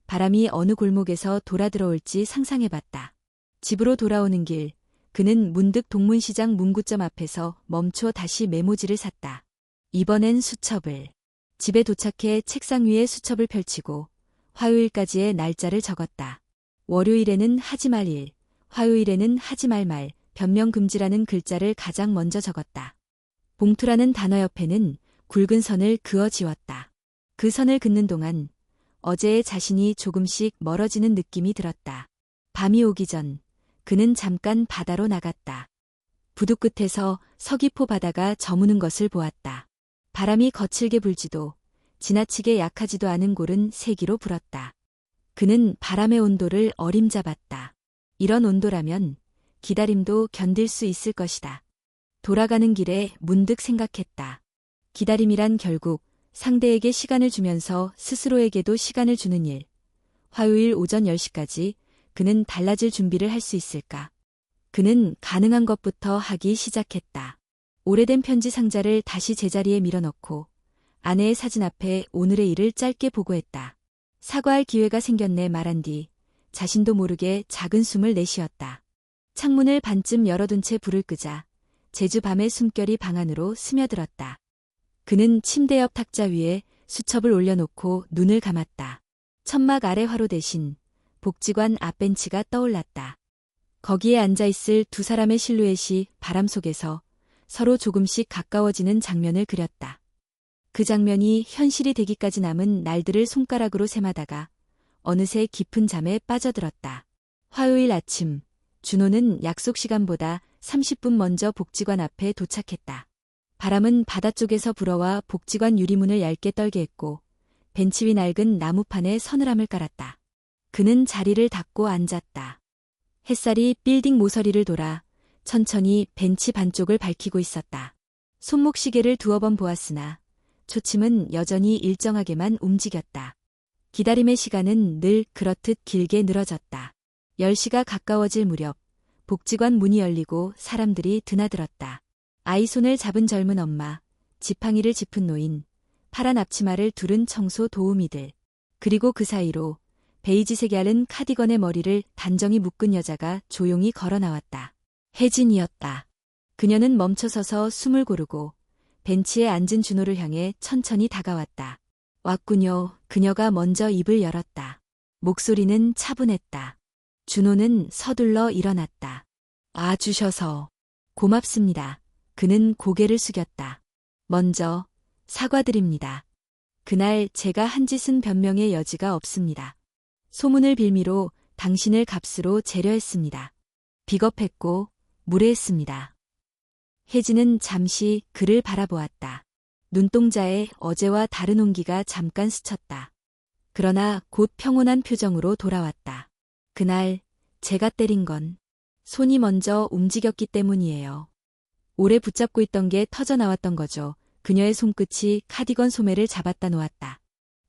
바람이 어느 골목에서 돌아 들어올지 상상해봤다. 집으로 돌아오는 길, 그는 문득 동문시장 문구점 앞에서 멈춰 다시 메모지를 샀다. 이번엔 수첩을. 집에 도착해 책상 위에 수첩을 펼치고 화요일까지의 날짜를 적었다. 월요일에는 하지 말 일, 화요일에는 하지 말 말, 변명 금지라는 글자를 가장 먼저 적었다. 봉투라는 단어 옆에는 굵은 선을 그어 지웠다. 그 선을 긋는 동안 어제의 자신이 조금씩 멀어지는 느낌이 들었다. 밤이 오기 전 그는 잠깐 바다로 나갔다. 부두 끝에서 서귀포 바다가 저무는 것을 보았다. 바람이 거칠게 불지도 지나치게 약하지도 않은 골은 세기로 불었다. 그는 바람의 온도를 어림잡았다. 이런 온도라면 기다림도 견딜 수 있을 것이다. 돌아가는 길에 문득 생각했다. 기다림이란 결국 상대에게 시간을 주면서 스스로에게도 시간을 주는 일. 화요일 오전 10시까지 그는 달라질 준비를 할 수 있을까? 그는 가능한 것부터 하기 시작했다. 오래된 편지 상자를 다시 제자리에 밀어넣고 아내의 사진 앞에 오늘의 일을 짧게 보고했다. 사과할 기회가 생겼네 말한 뒤 자신도 모르게 작은 숨을 내쉬었다. 창문을 반쯤 열어둔 채 불을 끄자 제주 밤의 숨결이 방 안으로 스며들었다. 그는 침대 옆 탁자 위에 수첩을 올려놓고 눈을 감았다. 천막 아래 화로 대신 복지관 앞 벤치가 떠올랐다. 거기에 앉아있을 두 사람의 실루엣이 바람 속에서 서로 조금씩 가까워지는 장면을 그렸다. 그 장면이 현실이 되기까지 남은 날들을 손가락으로 세마다가 어느새 깊은 잠에 빠져들었다. 화요일 아침, 준호는 약속 시간보다 30분 먼저 복지관 앞에 도착했다. 바람은 바다 쪽에서 불어와 복지관 유리문을 얇게 떨게 했고 벤치 위 낡은 나무판에 서늘함을 깔았다. 그는 자리를 닫고 앉았다. 햇살이 빌딩 모서리를 돌아 천천히 벤치 반쪽을 밝히고 있었다. 손목시계를 두어 번 보았으나 초침은 여전히 일정하게만 움직였다. 기다림의 시간은 늘 그렇듯 길게 늘어졌다. 10시가 가까워질 무렵 복지관 문이 열리고 사람들이 드나들었다. 아이 손을 잡은 젊은 엄마, 지팡이를 짚은 노인, 파란 앞치마를 두른 청소 도우미들, 그리고 그 사이로 베이지색이 앓은 카디건의 머리를 단정히 묶은 여자가 조용히 걸어 나왔다. 혜진이었다. 그녀는 멈춰서서 숨을 고르고 벤치에 앉은 준호를 향해 천천히 다가왔다. 왔군요. 그녀가 먼저 입을 열었다. 목소리는 차분했다. 준호는 서둘러 일어났다. 와주셔서 고맙습니다. 그는 고개를 숙였다. 먼저 사과드립니다. 그날 제가 한 짓은 변명의 여지가 없습니다. 소문을 빌미로 당신을 값으로 재려했습니다. 비겁했고 무례했습니다. 혜진은 잠시 그를 바라보았다. 눈동자에 어제와 다른 온기가 잠깐 스쳤다. 그러나 곧 평온한 표정으로 돌아왔다. 그날 제가 때린 건 손이 먼저 움직였기 때문이에요. 오래 붙잡고 있던 게 터져나왔던 거죠. 그녀의 손끝이 카디건 소매를 잡았다 놓았다.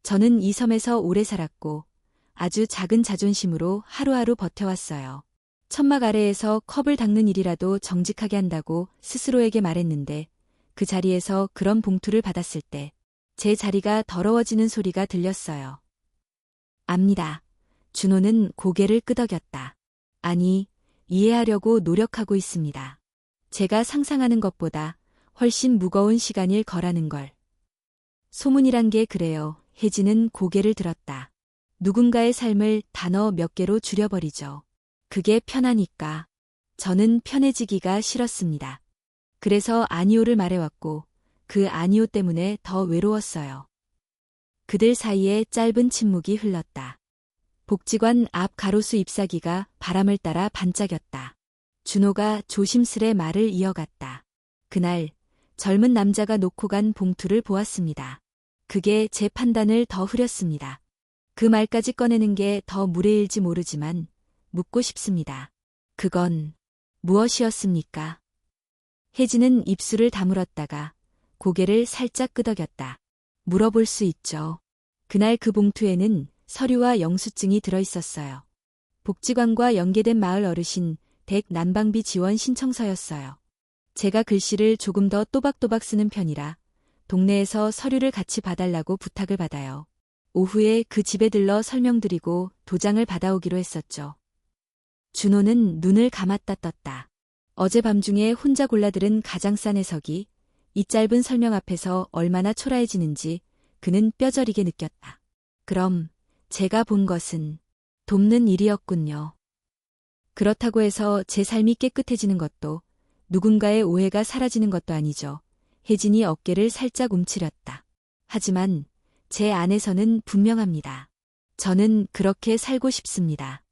저는 이 섬에서 오래 살았고 아주 작은 자존심으로 하루하루 버텨왔어요. 천막 아래에서 컵을 닦는 일이라도 정직하게 한다고 스스로에게 말했는데 그 자리에서 그런 봉투를 받았을 때 제 자리가 더러워지는 소리가 들렸어요. 압니다. 준호는 고개를 끄덕였다. 아니, 이해하려고 노력하고 있습니다. 제가 상상하는 것보다 훨씬 무거운 시간일 거라는 걸. 소문이란 게 그래요. 혜진은 고개를 들었다. 누군가의 삶을 단어 몇 개로 줄여버리죠. 그게 편하니까. 저는 편해지기가 싫었습니다. 그래서 아니오를 말해왔고 그 아니오 때문에 더 외로웠어요. 그들 사이에 짧은 침묵이 흘렀다. 복지관 앞 가로수 잎사귀가 바람을 따라 반짝였다. 준호가 조심스레 말을 이어갔다. 그날 젊은 남자가 놓고 간 봉투를 보았습니다. 그게 제 판단을 더 흐렸습니다. 그 말까지 꺼내는 게 더 무례일지 모르지만 묻고 싶습니다. 그건 무엇이었습니까? 혜진은 입술을 다물었다가 고개를 살짝 끄덕였다. 물어볼 수 있죠. 그날 그 봉투에는 서류와 영수증이 들어있었어요. 복지관과 연계된 마을 어르신 댁 난방비 지원 신청서였어요. 제가 글씨를 조금 더 또박또박 쓰는 편이라 동네에서 서류를 같이 봐달라고 부탁을 받아요. 오후에 그 집에 들러 설명드리고 도장을 받아오기로 했었죠. 준호는 눈을 감았다 떴다. 어젯밤중에 혼자 골라들은 가장 싼 해석이 이 짧은 설명 앞에서 얼마나 초라해지는지 그는 뼈저리게 느꼈다. 그럼 제가 본 것은 돕는 일이었군요. 그렇다고 해서 제 삶이 깨끗해지는 것도 누군가의 오해가 사라지는 것도 아니죠. 혜진이 어깨를 살짝 움츠렸다. 하지만 제 안에서는 분명합니다. 저는 그렇게 살고 싶습니다.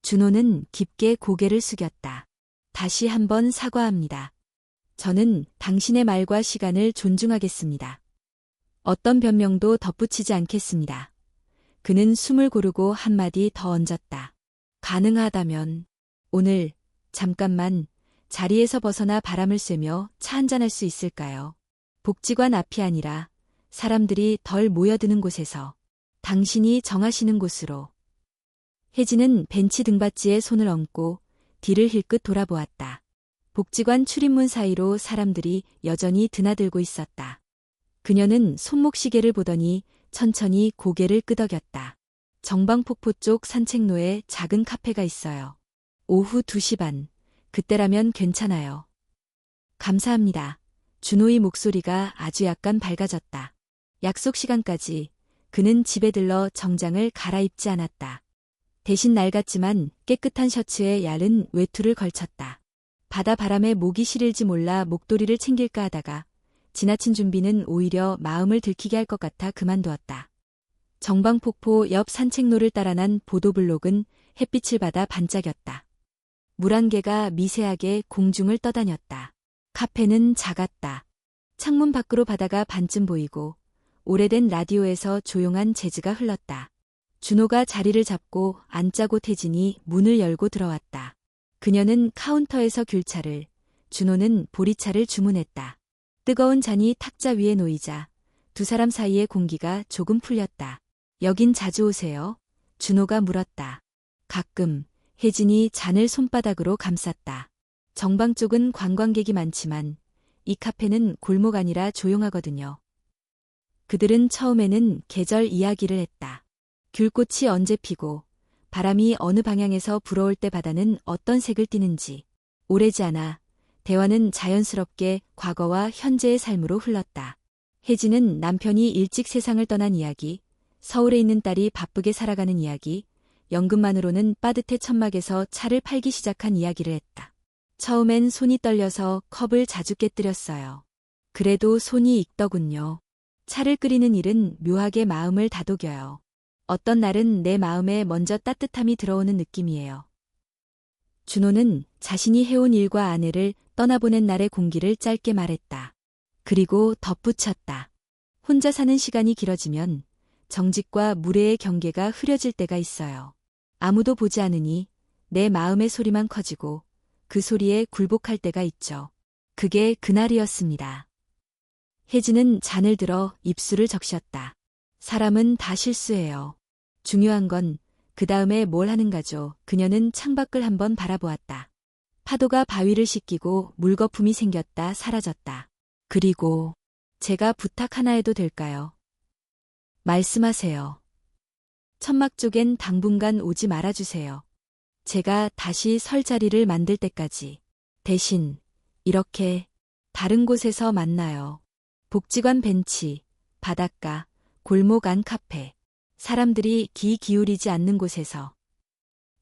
준호는 깊게 고개를 숙였다. 다시 한번 사과합니다. 저는 당신의 말과 시간을 존중하겠습니다. 어떤 변명도 덧붙이지 않겠습니다. 그는 숨을 고르고 한마디 더 얹었다. 가능하다면 오늘 잠깐만 자리에서 벗어나 바람을 쐬며 차 한잔할 수 있을까요? 복지관 앞이 아니라 사람들이 덜 모여드는 곳에서 당신이 정하시는 곳으로. 혜진은 벤치 등받이에 손을 얹고 뒤를 힐끗 돌아보았다. 복지관 출입문 사이로 사람들이 여전히 드나들고 있었다. 그녀는 손목시계를 보더니 천천히 고개를 끄덕였다. 정방폭포 쪽 산책로에 작은 카페가 있어요. 오후 2시 반. 그때라면 괜찮아요. 감사합니다. 준호의 목소리가 아주 약간 밝아졌다. 약속 시간까지 그는 집에 들러 정장을 갈아입지 않았다. 대신 낡았지만 깨끗한 셔츠에 얇은 외투를 걸쳤다. 바다 바람에 목이 시릴지 몰라 목도리를 챙길까 하다가 지나친 준비는 오히려 마음을 들키게 할 것 같아 그만두었다. 정방폭포 옆 산책로를 따라 난 보도블록은 햇빛을 받아 반짝였다. 물 한 개가 미세하게 공중을 떠다녔다. 카페는 작았다. 창문 밖으로 바다가 반쯤 보이고 오래된 라디오에서 조용한 재즈가 흘렀다. 준호가 자리를 잡고 앉자고 혜진이 문을 열고 들어왔다. 그녀는 카운터에서 귤차를, 준호는 보리차를 주문했다. 뜨거운 잔이 탁자 위에 놓이자 두 사람 사이의 공기가 조금 풀렸다. 여긴 자주 오세요? 준호가 물었다. 가끔. 혜진이 잔을 손바닥으로 감쌌다. 정방 쪽은 관광객이 많지만 이 카페는 골목 아니라 조용하거든요. 그들은 처음에는 계절 이야기를 했다. 귤꽃이 언제 피고 바람이 어느 방향에서 불어올 때 바다는 어떤 색을 띠는지. 오래지 않아 대화는 자연스럽게 과거와 현재의 삶으로 흘렀다. 혜진은 남편이 일찍 세상을 떠난 이야기, 서울에 있는 딸이 바쁘게 살아가는 이야기, 연금만으로는 빠듯해 천막에서 차를 팔기 시작한 이야기를 했다. 처음엔 손이 떨려서 컵을 자주 깨뜨렸어요. 그래도 손이 익더군요. 차를 끓이는 일은 묘하게 마음을 다독여요. 어떤 날은 내 마음에 먼저 따뜻함이 들어오는 느낌이에요. 준호는 자신이 해온 일과 아내를 떠나보낸 날의 공기를 짧게 말했다. 그리고 덧붙였다. 혼자 사는 시간이 길어지면 정직과 무례의 경계가 흐려질 때가 있어요. 아무도 보지 않으니 내 마음의 소리만 커지고 그 소리에 굴복할 때가 있죠. 그게 그날이었습니다. 혜진은 잔을 들어 입술을 적셨다. 사람은 다 실수해요. 중요한 건 그 다음에 뭘 하는가죠. 그녀는 창밖을 한번 바라보았다. 파도가 바위를 씻기고 물거품이 생겼다 사라졌다. 그리고 제가 부탁 하나 해도 될까요? 말씀하세요. 천막 쪽엔 당분간 오지 말아주세요. 제가 다시 설 자리를 만들 때까지. 대신 이렇게 다른 곳에서 만나요. 복지관 벤치, 바닷가, 골목 안 카페. 사람들이 귀 기울이지 않는 곳에서.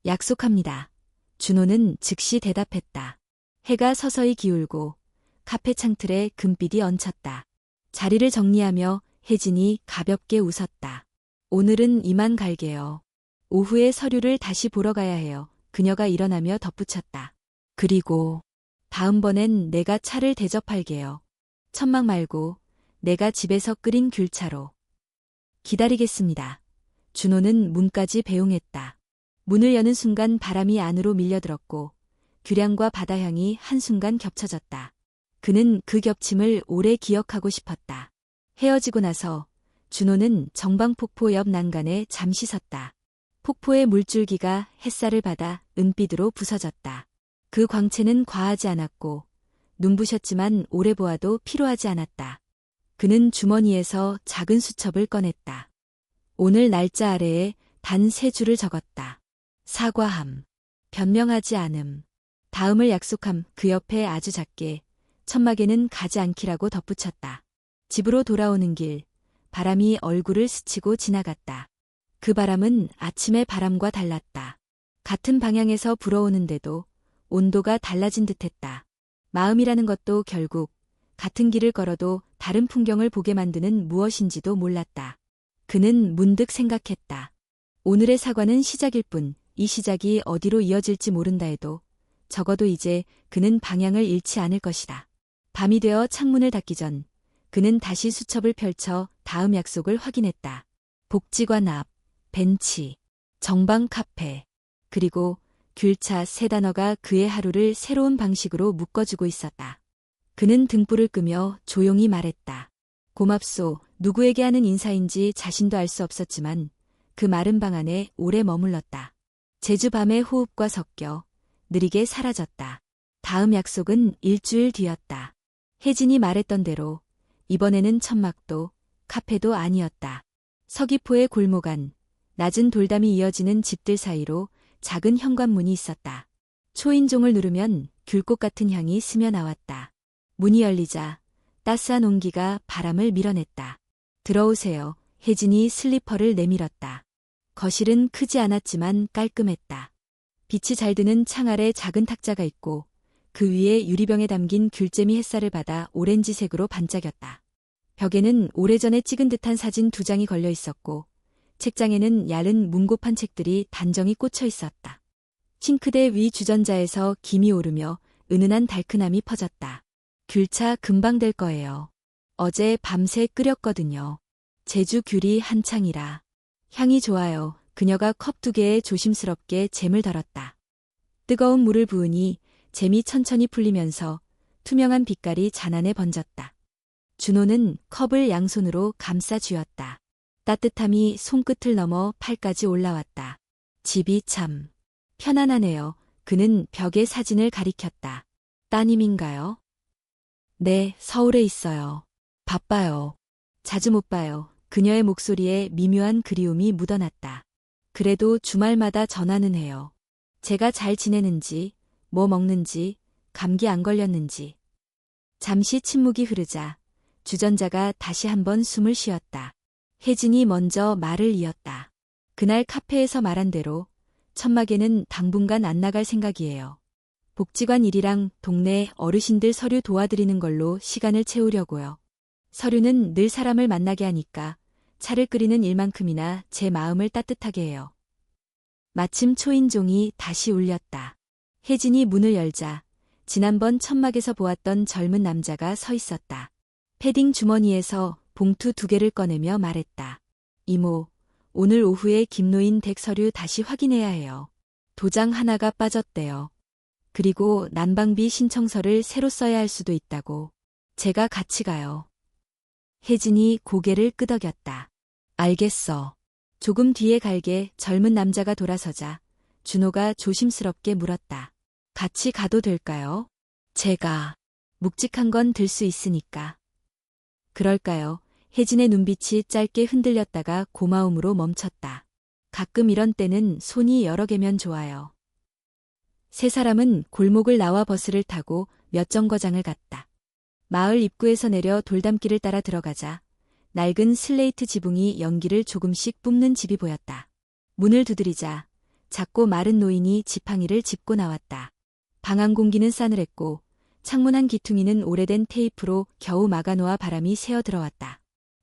약속합니다. 준호는 즉시 대답했다. 해가 서서히 기울고 카페 창틀에 금빛이 얹혔다. 자리를 정리하며 혜진이 가볍게 웃었다. 오늘은 이만 갈게요. 오후에 서류를 다시 보러 가야 해요. 그녀가 일어나며 덧붙였다. 그리고 다음번엔 내가 차를 대접할게요. 천막 말고 내가 집에서 끓인 귤차로. 기다리겠습니다. 준호는 문까지 배웅했다. 문을 여는 순간 바람이 안으로 밀려들었고 귤향과 바다향이 한순간 겹쳐졌다. 그는 그 겹침을 오래 기억하고 싶었다. 헤어지고 나서 준호는 정방폭포 옆 난간에 잠시 섰다. 폭포의 물줄기가 햇살을 받아 은빛으로 부서졌다. 그 광채는 과하지 않았고 눈부셨지만 오래 보아도 피로하지 않았다. 그는 주머니에서 작은 수첩을 꺼냈다. 오늘 날짜 아래에 단 3줄을 적었다. 사과함, 변명하지 않음, 다음을 약속함. 그 옆에 아주 작게 천막에는 가지 않기라고 덧붙였다. 집으로 돌아오는 길, 바람이 얼굴을 스치고 지나갔다. 그 바람은 아침의 바람과 달랐다. 같은 방향에서 불어오는데도 온도가 달라진 듯했다. 마음이라는 것도 결국 같은 길을 걸어도 다른 풍경을 보게 만드는 무엇인지도 몰랐다. 그는 문득 생각했다. 오늘의 사과는 시작일 뿐, 이 시작이 어디로 이어질지 모른다 해도 적어도 이제 그는 방향을 잃지 않을 것이다. 밤이 되어 창문을 닫기 전 그는 다시 수첩을 펼쳐 다음 약속을 확인했다. 복지관 앞, 벤치, 정방 카페, 그리고 귤차 3단어가 그의 하루를 새로운 방식으로 묶어주고 있었다. 그는 등불을 끄며 조용히 말했다. 고맙소. 누구에게 하는 인사인지 자신도 알 수 없었지만 그 마른 방 안에 오래 머물렀다. 제주 밤의 호흡과 섞여 느리게 사라졌다. 다음 약속은 일주일 뒤였다. 혜진이 말했던 대로 이번에는 천막도 카페도 아니었다. 서귀포의 골목 안, 낮은 돌담이 이어지는 집들 사이로 작은 현관문이 있었다. 초인종을 누르면 귤꽃 같은 향이 스며 나왔다. 문이 열리자 따스한 온기가 바람을 밀어냈다. 들어오세요. 혜진이 슬리퍼를 내밀었다. 거실은 크지 않았지만 깔끔했다. 빛이 잘 드는 창 아래 작은 탁자가 있고 그 위에 유리병에 담긴 귤잼이 햇살을 받아 오렌지색으로 반짝였다. 벽에는 오래전에 찍은 듯한 사진 2장이 걸려 있었고 책장에는 얇은 문고판 책들이 단정히 꽂혀 있었다. 싱크대 위 주전자에서 김이 오르며 은은한 달큰함이 퍼졌다. 귤차 금방 될 거예요. 어제 밤새 끓였거든요. 제주 귤이 한창이라. 향이 좋아요. 그녀가 컵 2개에 조심스럽게 잼을 덜었다. 뜨거운 물을 부으니 잼이 천천히 풀리면서 투명한 빛깔이 잔안에 번졌다. 준호는 컵을 양손으로 감싸 쥐었다. 따뜻함이 손끝을 넘어 팔까지 올라왔다. 집이 참 편안하네요. 그는 벽에 사진을 가리켰다. 따님인가요? 네, 서울에 있어요. 바빠요. 자주 못 봐요. 그녀의 목소리에 미묘한 그리움이 묻어났다. 그래도 주말마다 전화는 해요. 제가 잘 지내는지, 뭐 먹는지, 감기 안 걸렸는지. 잠시 침묵이 흐르자 주전자가 다시 한번 숨을 쉬었다. 혜진이 먼저 말을 이었다. 그날 카페에서 말한 대로 천막에는 당분간 안 나갈 생각이에요. 복지관 일이랑 동네 어르신들 서류 도와드리는 걸로 시간을 채우려고요. 서류는 늘 사람을 만나게 하니까 차를 끓이는 일만큼이나 제 마음을 따뜻하게 해요. 마침 초인종이 다시 울렸다. 혜진이 문을 열자 지난번 천막에서 보았던 젊은 남자가 서 있었다. 패딩 주머니에서 봉투 2개를 꺼내며 말했다. 이모, 오늘 오후에 김노인 댁 서류 다시 확인해야 해요. 도장 하나가 빠졌대요. 그리고 난방비 신청서를 새로 써야 할 수도 있다고. 제가 같이 가요. 혜진이 고개를 끄덕였다. 알겠어. 조금 뒤에 갈게 젊은 남자가 돌아서자 준호가 조심스럽게 물었다. 같이 가도 될까요? 제가 묵직한 건 들 수 있으니까. 그럴까요? 혜진의 눈빛이 짧게 흔들렸다가 고마움으로 멈췄다. 가끔 이런 때는 손이 여러 개면 좋아요. 세 사람은 골목을 나와 버스를 타고 몇 정거장을 갔다. 마을 입구에서 내려 돌담길을 따라 들어가자 낡은 슬레이트 지붕이 연기를 조금씩 뿜는 집이 보였다. 문을 두드리자 작고 마른 노인이 지팡이를 짚고 나왔다. 방 안 공기는 싸늘했고 창문 한 기퉁이는 오래된 테이프로 겨우 막아놓아 바람이 새어 들어왔다.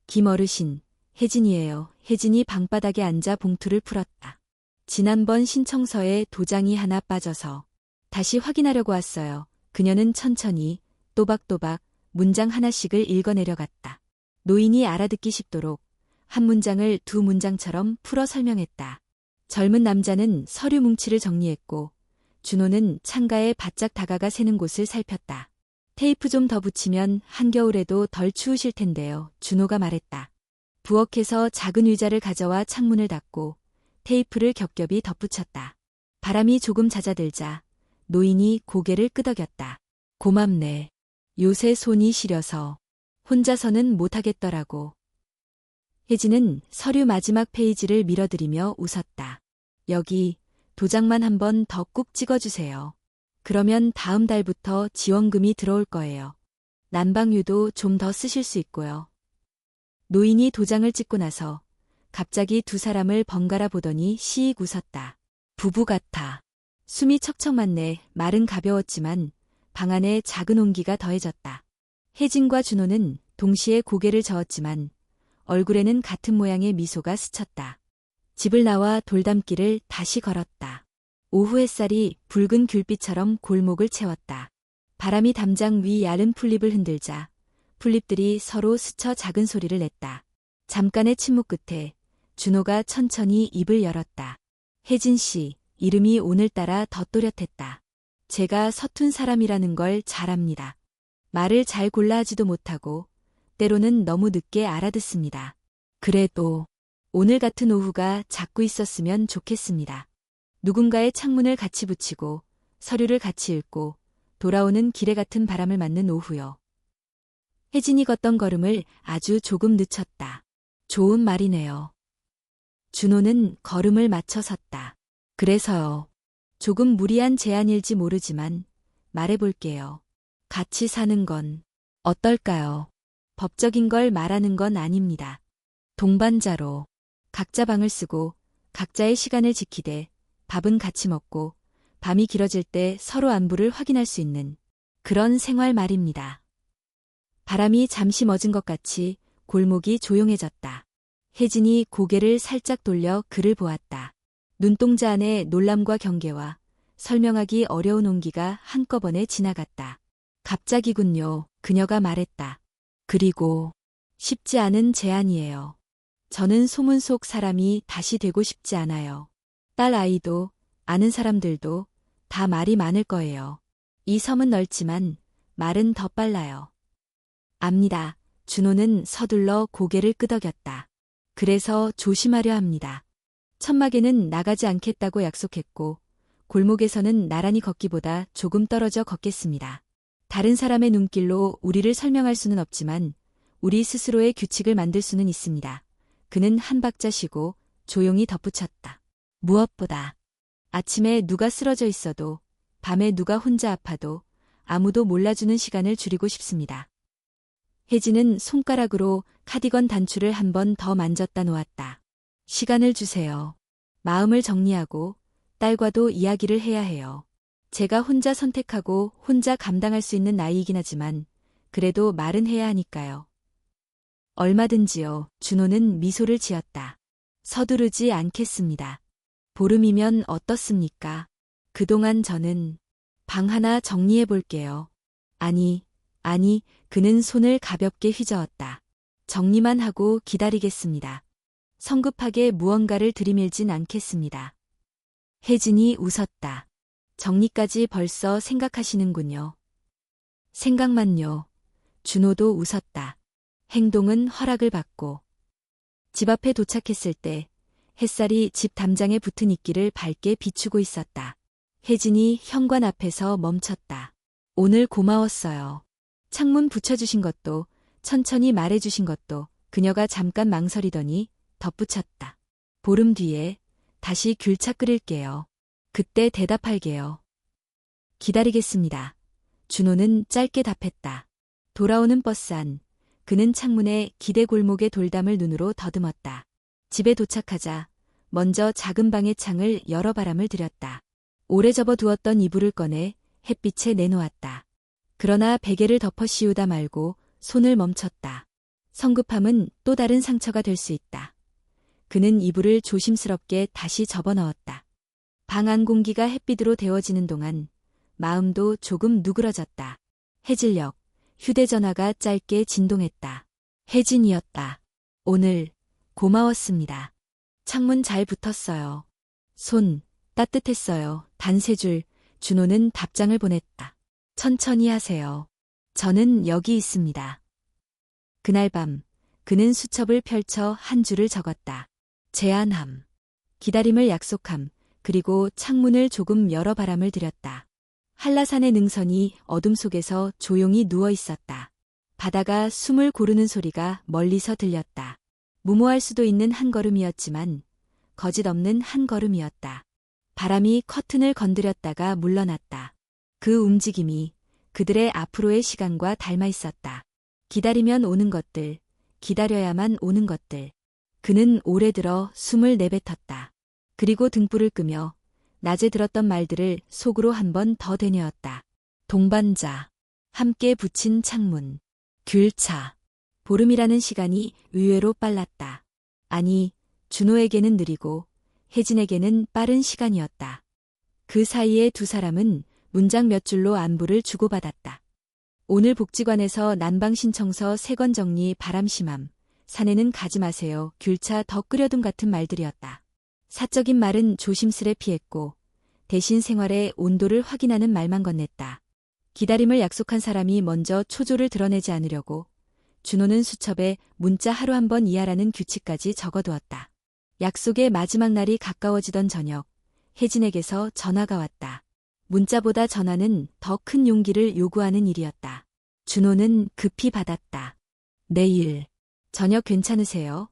김 어르신, 혜진이에요. 혜진이 방바닥에 앉아 봉투를 풀었다. 지난번 신청서에 도장이 하나 빠져서 다시 확인하려고 왔어요. 그녀는 천천히 또박또박 문장 하나씩을 읽어내려갔다. 노인이 알아듣기 쉽도록 한 문장을 두 문장처럼 풀어 설명했다. 젊은 남자는 서류 뭉치를 정리했고 준호는 창가에 바짝 다가가 새는 곳을 살폈다. 테이프 좀 더 붙이면 한겨울에도 덜 추우실 텐데요. 준호가 말했다. 부엌에서 작은 의자를 가져와 창문을 닫고 테이프를 겹겹이 덧붙였다. 바람이 조금 잦아들자 노인이 고개를 끄덕였다. 고맙네. 요새 손이 시려서 혼자서는 못하겠더라고. 혜진은 서류 마지막 페이지를 밀어드리며 웃었다. 여기 도장만 한번 더 꾹 찍어주세요. 그러면 다음 달부터 지원금이 들어올 거예요. 난방유도 좀 더 쓰실 수 있고요. 노인이 도장을 찍고 나서 갑자기 두 사람을 번갈아 보더니 시익 웃었다. 부부 같아. 숨이 척척 맞네. 말은 가벼웠지만 방 안에 작은 온기가 더해졌다. 혜진과 준호는 동시에 고개를 저었지만 얼굴에는 같은 모양의 미소가 스쳤다. 집을 나와 돌담길을 다시 걸었다. 오후 햇살이 붉은 귤빛처럼 골목을 채웠다. 바람이 담장 위 야른 풀잎을 흔들자 풀잎들이 서로 스쳐 작은 소리를 냈다. 잠깐의 침묵 끝에 준호가 천천히 입을 열었다. 혜진 씨, 이름이 오늘따라 더 또렷했다. 제가 서툰 사람이라는 걸 잘 압니다. 말을 잘 골라 하지도 못하고 때로는 너무 늦게 알아듣습니다. 그래도 오늘 같은 오후가 자꾸 있었으면 좋겠습니다. 누군가의 창문을 같이 붙이고 서류를 같이 읽고 돌아오는 기레 같은 바람을 맞는 오후요. 혜진이 걷던 걸음을 아주 조금 늦췄다. 좋은 말이네요. 준호는 걸음을 맞춰 섰다. 그래서요. 조금 무리한 제안일지 모르지만 말해볼게요. 같이 사는 건 어떨까요? 법적인 걸 말하는 건 아닙니다. 동반자로 각자 방을 쓰고 각자의 시간을 지키되 밥은 같이 먹고 밤이 길어질 때 서로 안부를 확인할 수 있는 그런 생활 말입니다. 바람이 잠시 멎은 것 같이 골목이 조용해졌다. 혜진이 고개를 살짝 돌려 그를 보았다. 눈동자 안에 놀람과 경계와 설명하기 어려운 온기가 한꺼번에 지나갔다. 갑자기군요. 그녀가 말했다. 그리고 쉽지 않은 제안이에요. 저는 소문 속 사람이 다시 되고 싶지 않아요. 딸 아이도 아는 사람들도 다 말이 많을 거예요. 이 섬은 넓지만 말은 더 빨라요. 압니다. 준호는 서둘러 고개를 끄덕였다. 그래서 조심하려 합니다. 천막에는 나가지 않겠다고 약속했고 골목에서는 나란히 걷기보다 조금 떨어져 걷겠습니다. 다른 사람의 눈길로 우리를 설명할 수는 없지만 우리 스스로의 규칙을 만들 수는 있습니다. 그는 한 박자 쉬고 조용히 덧붙였다. 무엇보다 아침에 누가 쓰러져 있어도 밤에 누가 혼자 아파도 아무도 몰라주는 시간을 줄이고 싶습니다. 혜진은 손가락으로 카디건 단추를 한 번 더 만졌다 놓았다. 시간을 주세요. 마음을 정리하고 딸과도 이야기를 해야 해요. 제가 혼자 선택하고 혼자 감당할 수 있는 나이이긴 하지만 그래도 말은 해야 하니까요. 얼마든지요. 준호는 미소를 지었다. 서두르지 않겠습니다. 보름이면 어떻습니까? 그동안 저는 방 하나 정리해 볼게요. 아니, 그는 손을 가볍게 휘저었다. 정리만 하고 기다리겠습니다. 성급하게 무언가를 들이밀진 않겠습니다. 혜진이 웃었다. 정리까지 벌써 생각하시는군요. 생각만요. 준호도 웃었다. 행동은 허락을 받고. 집 앞에 도착했을 때 햇살이 집 담장에 붙은 이끼를 밝게 비추고 있었다. 혜진이 현관 앞에서 멈췄다. 오늘 고마웠어요. 창문 붙여주신 것도, 천천히 말해주신 것도 그녀가 잠깐 망설이더니 덧붙였다. 보름 뒤에 다시 귤차 끓일게요. 그때 대답할게요. 기다리겠습니다. 준호는 짧게 답했다. 돌아오는 버스 안, 그는 창문에 기대 골목의 돌담을 눈으로 더듬었다. 집에 도착하자 먼저 작은 방의 창을 열어 바람을 들였다. 오래 접어두었던 이불을 꺼내 햇빛에 내놓았다. 그러나 베개를 덮어 씌우다 말고 손을 멈췄다. 성급함은 또 다른 상처가 될 수 있다. 그는 이불을 조심스럽게 다시 접어넣었다. 방 안 공기가 햇빛으로 데워지는 동안 마음도 조금 누그러졌다. 해질녘, 휴대전화가 짧게 진동했다. 혜진이었다. 오늘 고마웠습니다. 창문 잘 붙었어요. 손 따뜻했어요. 단 3줄. 준호는 답장을 보냈다. 천천히 하세요. 저는 여기 있습니다. 그날 밤 그는 수첩을 펼쳐 한 줄을 적었다. 제안함, 기다림을 약속함, 그리고 창문을 조금 열어 바람을 들였다. 한라산의 능선이 어둠 속에서 조용히 누워 있었다. 바다가 숨을 고르는 소리가 멀리서 들렸다. 무모할 수도 있는 한 걸음이었지만 거짓 없는 한 걸음이었다. 바람이 커튼을 건드렸다가 물러났다. 그 움직임이 그들의 앞으로의 시간과 닮아 있었다. 기다리면 오는 것들, 기다려야만 오는 것들. 그는 오래 들어 숨을 내뱉었다. 그리고 등불을 끄며 낮에 들었던 말들을 속으로 한 번 더 되뇌었다. 동반자, 함께 붙인 창문, 귤차. 보름이라는 시간이 의외로 빨랐다. 아니, 준호에게는 느리고 혜진에게는 빠른 시간이었다. 그 사이에 두 사람은 문장 몇 줄로 안부를 주고받았다. 오늘 복지관에서 난방 신청서 3건 정리 바람심함. 산에는 가지 마세요. 귤차 더 끓여둠 같은 말들이었다. 사적인 말은 조심스레 피했고 대신 생활의 온도를 확인하는 말만 건넸다. 기다림을 약속한 사람이 먼저 초조를 드러내지 않으려고 준호는 수첩에 문자 하루 한 번 이하라는 규칙까지 적어두었다. 약속의 마지막 날이 가까워지던 저녁, 혜진에게서 전화가 왔다. 문자보다 전화는 더 큰 용기를 요구하는 일이었다. 준호는 급히 받았다. 내일 저녁 괜찮으세요?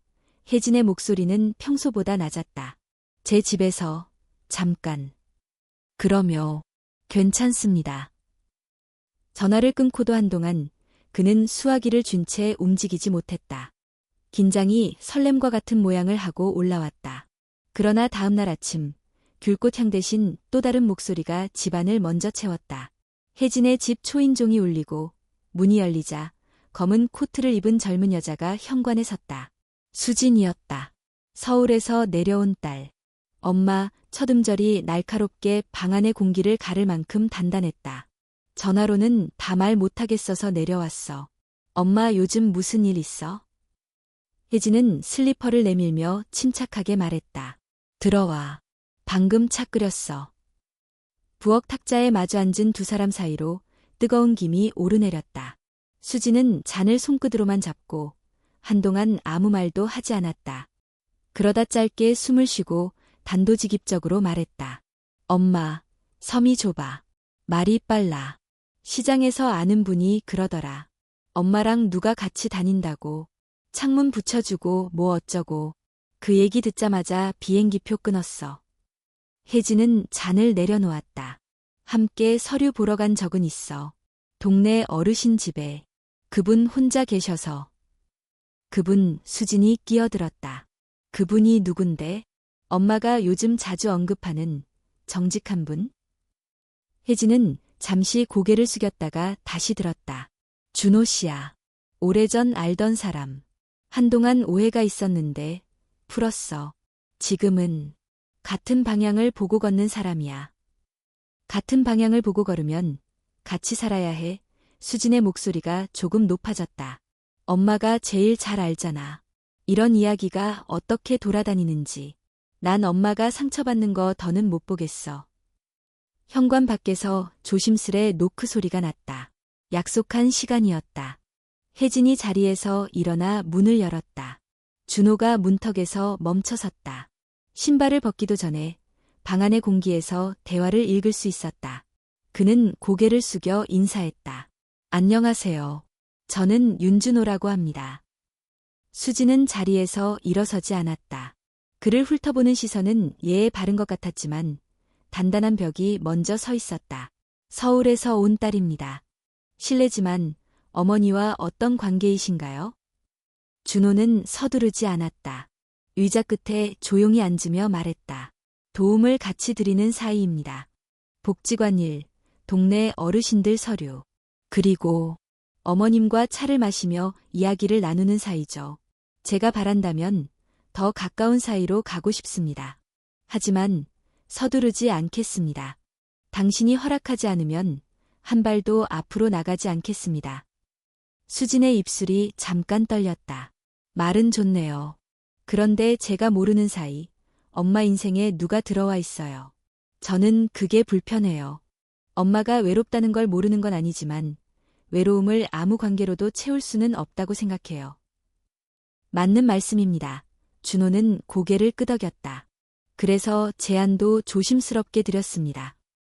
혜진의 목소리는 평소보다 낮았다. 제 집에서 잠깐. 그러며 괜찮습니다. 전화를 끊고도 한동안 그는 수화기를 쥔 채 움직이지 못했다. 긴장이 설렘과 같은 모양을 하고 올라왔다. 그러나 다음 날 아침 귤꽃 향 대신 또 다른 목소리가 집안을 먼저 채웠다. 혜진의 집 초인종이 울리고 문이 열리자 검은 코트를 입은 젊은 여자가 현관에 섰다. 수진이었다. 서울에서 내려온 딸. 엄마, 첫 음절이 날카롭게 방 안의 공기를 가를 만큼 단단했다. 전화로는 다 말 못하겠어서 내려왔어. 엄마 요즘 무슨 일 있어? 혜진은 슬리퍼를 내밀며 침착하게 말했다. 들어와. 방금 차 끓였어. 부엌 탁자에 마주 앉은 두 사람 사이로 뜨거운 김이 오르내렸다. 수진은 잔을 손끝으로만 잡고 한동안 아무 말도 하지 않았다. 그러다 짧게 숨을 쉬고 단도직입적으로 말했다. 엄마, 섬이 좁아. 말이 빨라. 시장에서 아는 분이 그러더라. 엄마랑 누가 같이 다닌다고. 창문 붙여주고 뭐 어쩌고. 그 얘기 듣자마자 비행기표 끊었어. 혜진은 잔을 내려놓았다. 함께 서류 보러 간 적은 있어. 동네 어르신 집에. 그분 혼자 계셔서. 그분 수진이 끼어들었다. 그분이 누군데? 엄마가 요즘 자주 언급하는 정직한 분? 혜진은 잠시 고개를 숙였다가 다시 들었다. 준호 씨야. 오래전 알던 사람. 한동안 오해가 있었는데 풀었어. 지금은 같은 방향을 보고 걷는 사람이야. 같은 방향을 보고 걸으면 같이 살아야 해. 수진의 목소리가 조금 높아졌다. 엄마가 제일 잘 알잖아. 이런 이야기가 어떻게 돌아다니는지. 난 엄마가 상처받는 거 더는 못 보겠어. 현관 밖에서 조심스레 노크 소리가 났다. 약속한 시간이었다. 혜진이 자리에서 일어나 문을 열었다. 준호가 문턱에서 멈춰섰다. 신발을 벗기도 전에 방 안의 공기에서 대화를 읽을 수 있었다. 그는 고개를 숙여 인사했다. 안녕하세요. 저는 윤준호라고 합니다. 수지는 자리에서 일어서지 않았다. 그를 훑어보는 시선은 예에 바른 것 같았지만 단단한 벽이 먼저 서 있었다. 서울에서 온 딸입니다. 실례지만 어머니와 어떤 관계이신가요? 준호는 서두르지 않았다. 의자 끝에 조용히 앉으며 말했다. 도움을 같이 드리는 사이입니다. 복지관 일, 동네 어르신들 서류, 그리고 어머님과 차를 마시며 이야기를 나누는 사이죠. 제가 바란다면 더 가까운 사이로 가고 싶습니다. 하지만 서두르지 않겠습니다. 당신이 허락하지 않으면 한 발도 앞으로 나가지 않겠습니다. 수진의 입술이 잠깐 떨렸다. 말은 좋네요. 그런데 제가 모르는 사이 엄마 인생에 누가 들어와 있어요. 저는 그게 불편해요. 엄마가 외롭다는 걸 모르는 건 아니지만 외로움을 아무 관계로도 채울 수는 없다고 생각해요. 맞는 말씀입니다. 준호는 고개를 끄덕였다. 그래서 제안도 조심스럽게 드렸습니다.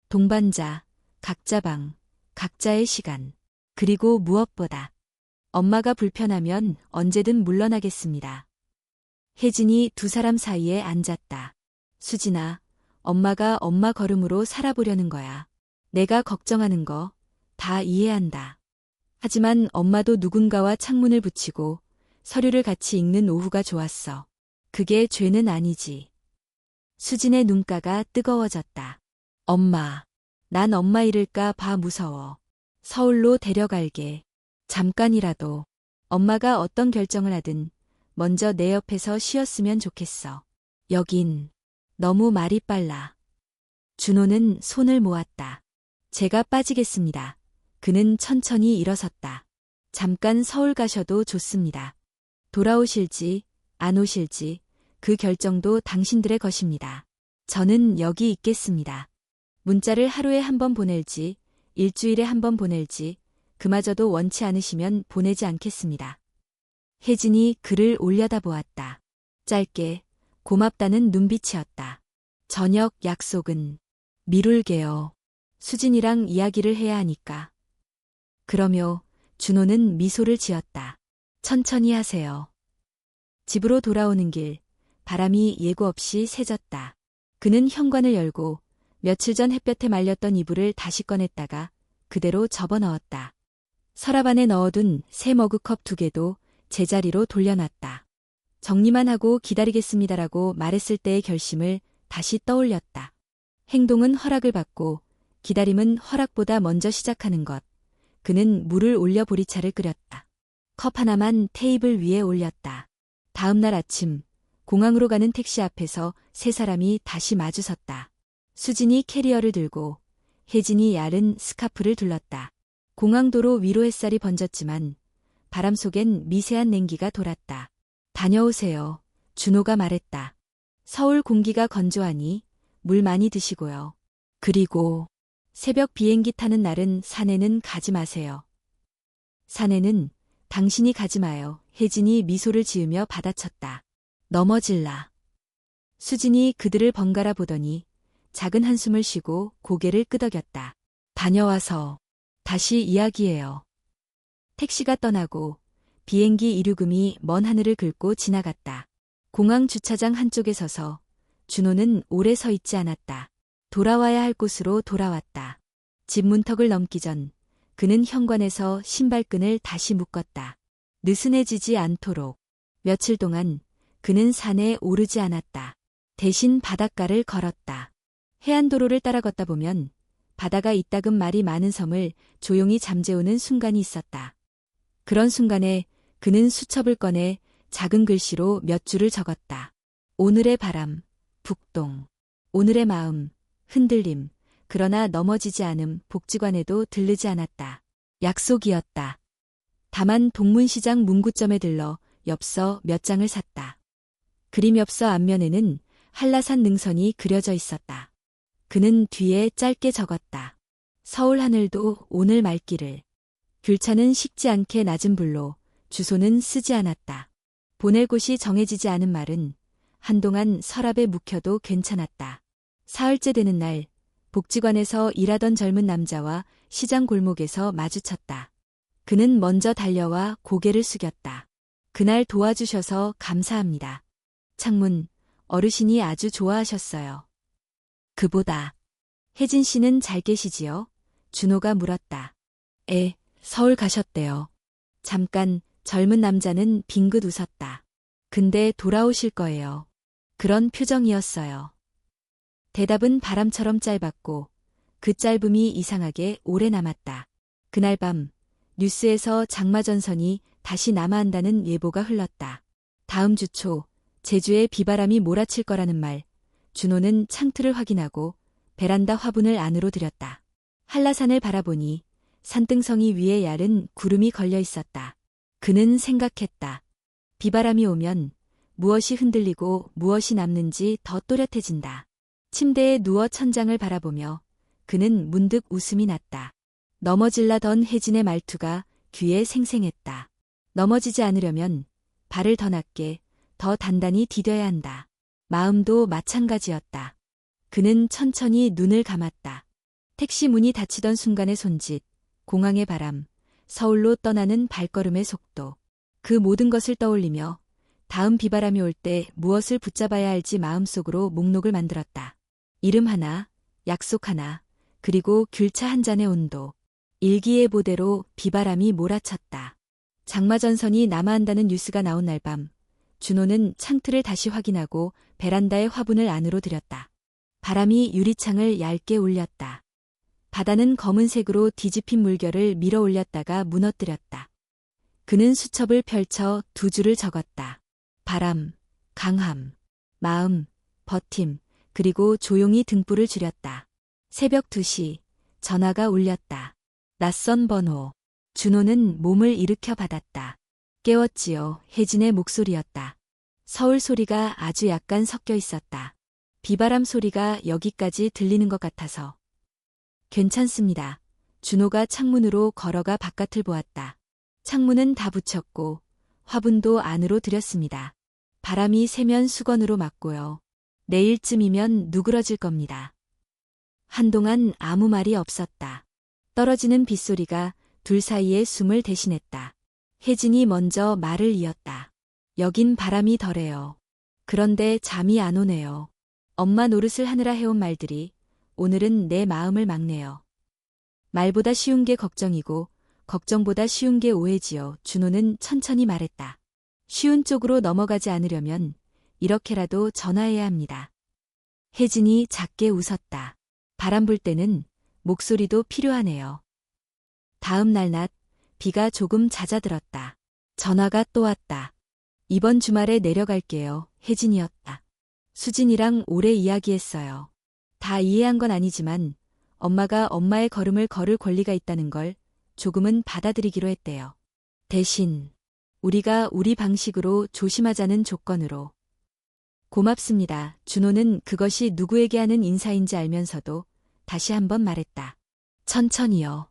동반자, 각자 방, 각자의 시간, 그리고 무엇보다 엄마가 불편하면 언제든 물러나겠습니다. 혜진이 두 사람 사이에 앉았다. 수진아, 엄마가 엄마 걸음으로 살아보려는 거야. 내가 걱정하는 거 다 이해한다. 하지만 엄마도 누군가와 창문을 붙이고 서류를 같이 읽는 오후가 좋았어. 그게 죄는 아니지. 수진의 눈가가 뜨거워졌다. 엄마, 난 엄마 잃을까 봐 무서워. 서울로 데려갈게. 잠깐이라도 엄마가 어떤 결정을 하든 먼저 내 옆에서 쉬었으면 좋겠어. 여긴 너무 말이 빨라. 준호는 손을 모았다. 제가 빠지겠습니다. 그는 천천히 일어섰다. 잠깐 서울 가셔도 좋습니다. 돌아오실지 안 오실지 그 결정도 당신들의 것입니다. 저는 여기 있겠습니다. 문자를 하루에 한 번 보낼지 일주일에 한 번 보낼지 그마저도 원치 않으시면 보내지 않겠습니다. 혜진이 글을 올려다보았다. 짧게 고맙다는 눈빛이었다. 저녁 약속은 미룰게요. 수진이랑 이야기를 해야 하니까. 그러며 준호는 미소를 지었다. 천천히 하세요. 집으로 돌아오는 길, 바람이 예고 없이 새졌다. 그는 현관을 열고 며칠 전 햇볕에 말렸던 이불을 다시 꺼냈다가 그대로 접어넣었다. 서랍 안에 넣어둔 새 머그컵 2개도 제자리로 돌려놨다. 정리만 하고 기다리겠습니다라고 말했을 때의 결심을 다시 떠올렸다. 행동은 허락을 받고 기다림은 허락보다 먼저 시작하는 것. 그는 물을 올려 보리차를 끓였다. 컵 하나만 테이블 위에 올렸다. 다음 날 아침 공항으로 가는 택시 앞에서 세 사람이 다시 마주섰다. 수진이 캐리어를 들고 혜진이 야른 스카프를 둘렀다. 공항도로 위로 햇살이 번졌지만 바람 속엔 미세한 냉기가 돌았다. 다녀오세요. 준호가 말했다. 서울 공기가 건조하니 물 많이 드시고요. 그리고 새벽 비행기 타는 날은 산에는 가지 마세요. 산에는 당신이 가지 마요. 혜진이 미소를 지으며 받아쳤다. 넘어질라. 수진이 그들을 번갈아 보더니 작은 한숨을 쉬고 고개를 끄덕였다. 다녀와서 다시 이야기해요. 택시가 떠나고 비행기 이륙음이 먼 하늘을 긁고 지나갔다. 공항 주차장 한쪽에 서서 준호는 오래 서 있지 않았다. 돌아와야 할 곳으로 돌아왔다. 집 문턱을 넘기 전 그는 현관에서 신발끈을 다시 묶었다. 느슨해지지 않도록. 며칠 동안 그는 산에 오르지 않았다. 대신 바닷가를 걸었다. 해안도로를 따라 걷다 보면 바다가 이따금 말이 많은 섬을 조용히 잠재우는 순간이 있었다. 그런 순간에 그는 수첩을 꺼내 작은 글씨로 몇 줄을 적었다. 오늘의 바람, 북동. 오늘의 마음, 흔들림. 그러나 넘어지지 않음. 복지관에도 들르지 않았다. 약속이었다. 다만 동문시장 문구점에 들러 엽서 몇 장을 샀다. 그림 엽서 앞면에는 한라산 능선이 그려져 있었다. 그는 뒤에 짧게 적었다. 서울 하늘도 오늘 맑기를. 귤차는 식지 않게 낮은 불로, 주소는 쓰지 않았다. 보낼 곳이 정해지지 않은 말은 한동안 서랍에 묵혀도 괜찮았다. 사흘째 되는 날, 복지관에서 일하던 젊은 남자와 시장 골목에서 마주쳤다. 그는 먼저 달려와 고개를 숙였다. 그날 도와주셔서 감사합니다. 창문, 어르신이 아주 좋아하셨어요. 그보다 혜진 씨는 잘 계시지요? 준호가 물었다. 서울 가셨대요. 잠깐 젊은 남자는 빙긋 웃었다. 근데 돌아오실 거예요. 그런 표정이었어요. 대답은 바람처럼 짧았고 그 짧음이 이상하게 오래 남았다. 그날 밤 뉴스에서 장마전선이 다시 남하한다는 예보가 흘렀다. 다음 주 초 제주에 비바람이 몰아칠 거라는 말. 준호는 창틀을 확인하고 베란다 화분을 안으로 들였다. 한라산을 바라보니 산등성이 위에 얇은 구름이 걸려 있었다. 그는 생각했다. 비바람이 오면 무엇이 흔들리고 무엇이 남는지 더 또렷해진다. 침대에 누워 천장을 바라보며 그는 문득 웃음이 났다. 넘어질라던 혜진의 말투가 귀에 생생했다. 넘어지지 않으려면 발을 더 낮게, 더 단단히 디뎌야 한다. 마음도 마찬가지였다. 그는 천천히 눈을 감았다. 택시 문이 닫히던 순간의 손짓, 공항의 바람, 서울로 떠나는 발걸음의 속도. 그 모든 것을 떠올리며 다음 비바람이 올 때 무엇을 붙잡아야 할지 마음속으로 목록을 만들었다. 이름 하나, 약속 하나, 그리고 귤차 한 잔의 온도. 일기예보대로 비바람이 몰아쳤다. 장마전선이 남하한다는 뉴스가 나온 날 밤, 준호는 창틀을 다시 확인하고 베란다의 화분을 안으로 들였다. 바람이 유리창을 얇게 울렸다. 바다는 검은색으로 뒤집힌 물결을 밀어 올렸다가 무너뜨렸다. 그는 수첩을 펼쳐 두 줄을 적었다. 바람, 강함, 마음, 버팀, 그리고 조용히 등불을 줄였다. 새벽 2시, 전화가 울렸다. 낯선 번호. 준호는 몸을 일으켜 받았다. 깨웠지요. 혜진의 목소리였다. 서울 소리가 아주 약간 섞여 있었다. 비바람 소리가 여기까지 들리는 것 같아서. 괜찮습니다. 준호가 창문으로 걸어가 바깥을 보았다. 창문은 다 붙였고 화분도 안으로 들였습니다. 바람이 세면 수건으로 막고요. 내일쯤이면 누그러질 겁니다. 한동안 아무 말이 없었다. 떨어지는 빗소리가 둘 사이의 숨을 대신했다. 혜진이 먼저 말을 이었다. 여긴 바람이 덜해요. 그런데 잠이 안 오네요. 엄마 노릇을 하느라 해온 말들이 오늘은 내 마음을 막네요. 말보다 쉬운 게 걱정이고 걱정보다 쉬운 게 오해지요. 준호는 천천히 말했다. 쉬운 쪽으로 넘어가지 않으려면 이렇게라도 전화해야 합니다. 혜진이 작게 웃었다. 바람 불 때는 목소리도 필요하네요. 다음 날 낮, 비가 조금 잦아들었다. 전화가 또 왔다. 이번 주말에 내려갈게요. 혜진이었다. 수진이랑 오래 이야기했어요. 다 이해한 건 아니지만 엄마가 엄마의 걸음을 걸을 권리가 있다는 걸 조금은 받아들이기로 했대요. 대신 우리가 우리 방식으로 조심하자는 조건으로. 고맙습니다. 준호는 그것이 누구에게 하는 인사인지 알면서도 다시 한번 말했다. 천천히요.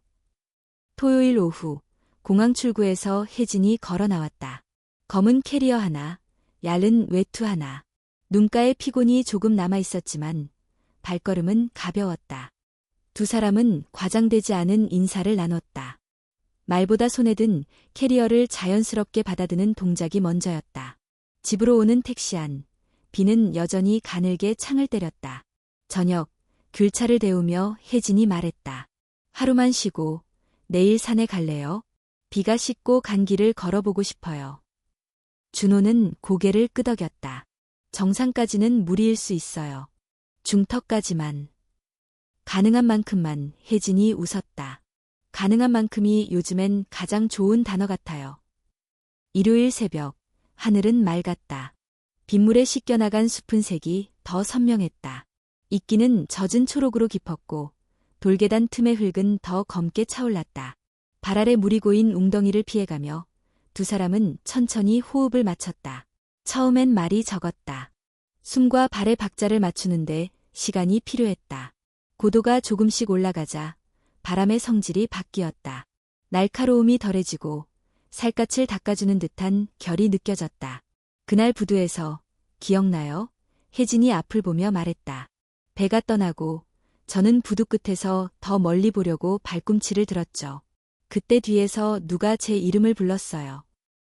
토요일 오후 공항 출구에서 혜진이 걸어 나왔다. 검은 캐리어 하나, 얇은 외투 하나. 눈가에 피곤이 조금 남아 있었지만 발걸음은 가벼웠다. 두 사람은 과장되지 않은 인사를 나눴다. 말보다 손에 든 캐리어를 자연스럽게 받아드는 동작이 먼저였다. 집으로 오는 택시 안, 비는 여전히 가늘게 창을 때렸다. 저녁, 귤차를 데우며 혜진이 말했다. 하루만 쉬고 내일 산에 갈래요? 비가 씻고 간 길을 걸어보고 싶어요. 준호는 고개를 끄덕였다. 정상까지는 무리일 수 있어요. 중턱까지만. 가능한 만큼만. 혜진이 웃었다. 가능한 만큼이 요즘엔 가장 좋은 단어 같아요. 일요일 새벽, 하늘은 맑았다. 빗물에 씻겨나간 숲은 색이 더 선명했다. 이끼는 젖은 초록으로 깊었고 돌계단 틈의 흙은 더 검게 차올랐다. 발 아래 물이 고인 웅덩이를 피해가며 두 사람은 천천히 호흡을 맞췄다. 처음엔 말이 적었다. 숨과 발의 박자를 맞추는데 시간이 필요했다. 고도가 조금씩 올라가자 바람의 성질이 바뀌었다. 날카로움이 덜해지고 살갗을 닦아주는 듯한 결이 느껴졌다. 그날 부두에서 기억나요? 혜진이 앞을 보며 말했다. 배가 떠나고 저는 부두 끝에서 더 멀리 보려고 발꿈치를 들었죠. 그때 뒤에서 누가 제 이름을 불렀어요.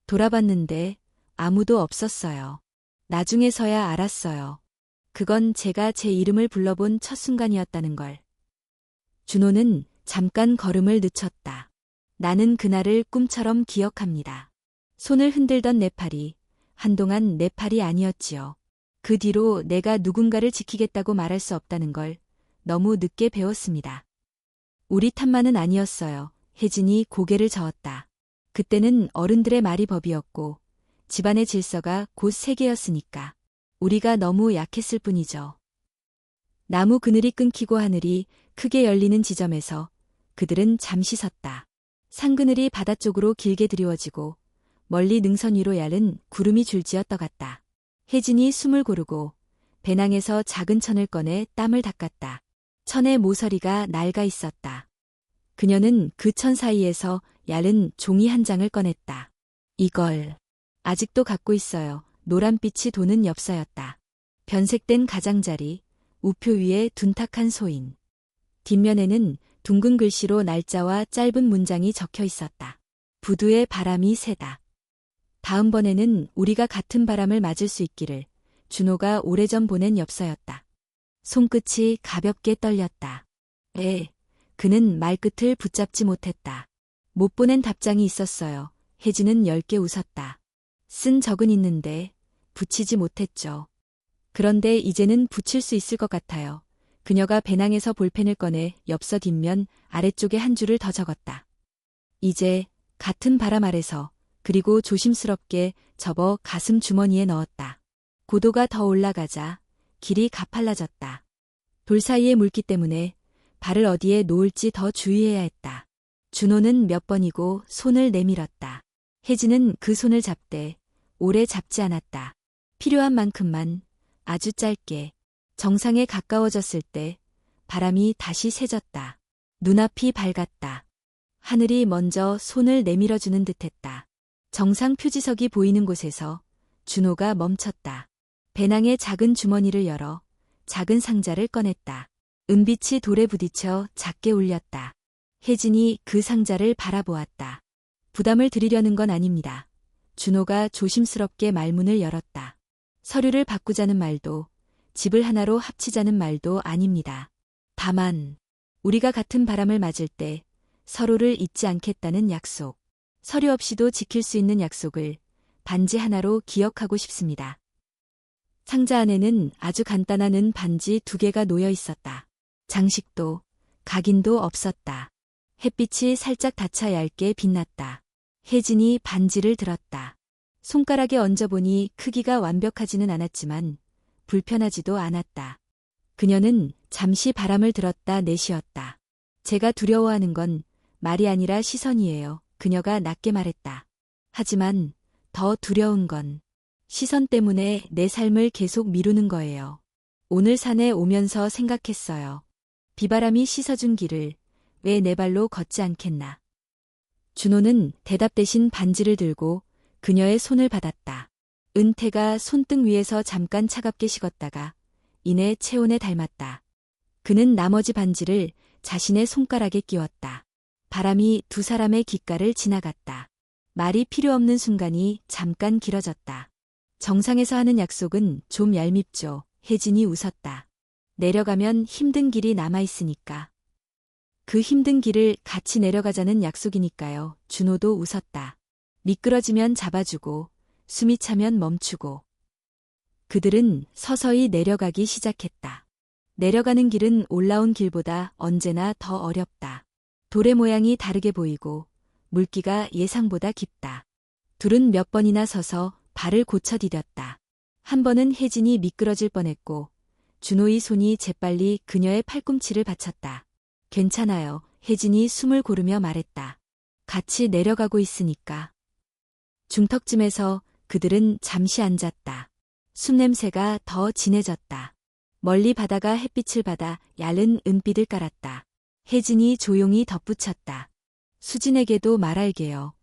돌아봤는데 아무도 없었어요. 나중에서야 알았어요. 그건 제가 제 이름을 불러본 첫 순간이었다는 걸. 준호는 잠깐 걸음을 늦췄다. 나는 그날을 꿈처럼 기억합니다. 손을 흔들던 내 팔이 한동안 내 팔이 아니었지요. 그 뒤로 내가 누군가를 지키겠다고 말할 수 없다는 걸 너무 늦게 배웠습니다. 우리 탓만은 아니었어요. 혜진이 고개를 저었다. 그때는 어른들의 말이 법이었고 집안의 질서가 곧 세계였으니까. 우리가 너무 약했을 뿐이죠. 나무 그늘이 끊기고 하늘이 크게 열리는 지점에서 그들은 잠시 섰다. 산그늘이 바다 쪽으로 길게 드리워지고 멀리 능선 위로 얇은 구름이 줄지어 떠갔다. 혜진이 숨을 고르고 배낭에서 작은 천을 꺼내 땀을 닦았다. 천의 모서리가 낡아 있었다. 그녀는 그 천 사이에서 얇은 종이 한 장을 꺼냈다. 이걸 아직도 갖고 있어요. 노란빛이 도는 엽서였다. 변색된 가장자리, 우표 위에 둔탁한 소인. 뒷면에는 둥근 글씨로 날짜와 짧은 문장이 적혀 있었다. 부두에 바람이 세다. 다음번에는 우리가 같은 바람을 맞을 수 있기를. 준호가 오래전 보낸 엽서였다. 손끝이 가볍게 떨렸다. 그는 말끝을 붙잡지 못했다. 못 보낸 답장이 있었어요. 혜진은 10개 웃었다. 쓴 적은 있는데 붙이지 못했죠. 그런데 이제는 붙일 수 있을 것 같아요. 그녀가 배낭에서 볼펜을 꺼내 엽서 뒷면 아래쪽에 한 줄을 더 적었다. 이제 같은 바람 아래서 그리고 조심스럽게 접어 가슴 주머니에 넣었다. 고도가 더 올라가자 길이 가팔라졌다. 돌 사이의 물기 때문에 발을 어디에 놓을지 더 주의해야 했다. 준호는 몇 번이고 손을 내밀었다. 혜진은 그 손을 잡되 오래 잡지 않았다. 필요한 만큼만 아주 짧게. 정상에 가까워졌을 때 바람이 다시 세졌다. 눈앞이 밝았다. 하늘이 먼저 손을 내밀어주는 듯했다. 정상 표지석이 보이는 곳에서 준호가 멈췄다. 배낭의 작은 주머니를 열어 작은 상자를 꺼냈다. 은빛이 돌에 부딪혀 작게 울렸다. 혜진이 그 상자를 바라보았다. 부담을 드리려는 건 아닙니다. 준호가 조심스럽게 말문을 열었다. 서류를 바꾸자는 말도 집을 하나로 합치자는 말도 아닙니다. 다만 우리가 같은 바람을 맞을 때 서로를 잊지 않겠다는 약속. 서류 없이도 지킬 수 있는 약속을 반지 하나로 기억하고 싶습니다. 상자 안에는 아주 간단한 은 반지 2개가 놓여 있었다. 장식도 각인도 없었다. 햇빛이 살짝 닫혀 얇게 빛났다. 혜진이 반지를 들었다. 손가락에 얹어보니 크기가 완벽하지는 않았지만 불편하지도 않았다. 그녀는 잠시 바람을 들었다 내쉬었다. 제가 두려워하는 건 말이 아니라 시선이에요. 그녀가 낮게 말했다. 하지만 더 두려운 건 시선 때문에 내 삶을 계속 미루는 거예요. 오늘 산에 오면서 생각했어요. 비바람이 씻어준 길을 왜 내 발로 걷지 않겠나. 준호는 대답 대신 반지를 들고 그녀의 손을 받았다. 은태가 손등 위에서 잠깐 차갑게 식었다가 이내 체온에 닮았다. 그는 나머지 반지를 자신의 손가락에 끼웠다. 바람이 두 사람의 귓가를 지나갔다. 말이 필요 없는 순간이 잠깐 길어졌다. 정상에서 하는 약속은 좀 얄밉죠. 혜진이 웃었다. 내려가면 힘든 길이 남아있으니까. 그 힘든 길을 같이 내려가자는 약속이니까요. 준호도 웃었다. 미끄러지면 잡아주고 숨이 차면 멈추고. 그들은 서서히 내려가기 시작했다. 내려가는 길은 올라온 길보다 언제나 더 어렵다. 돌의 모양이 다르게 보이고 물기가 예상보다 깊다. 둘은 몇 번이나 서서 발을 고쳐 디뎠다. 한 번은 혜진이 미끄러질 뻔했고 준호의 손이 재빨리 그녀의 팔꿈치를 받쳤다. 괜찮아요. 혜진이 숨을 고르며 말했다. 같이 내려가고 있으니까. 중턱쯤에서 그들은 잠시 앉았다. 숲냄새가 더 진해졌다. 멀리 바다가 햇빛을 받아 얇은 은빛을 깔았다. 혜진이 조용히 덧붙였다. 수진에게도 말할게요.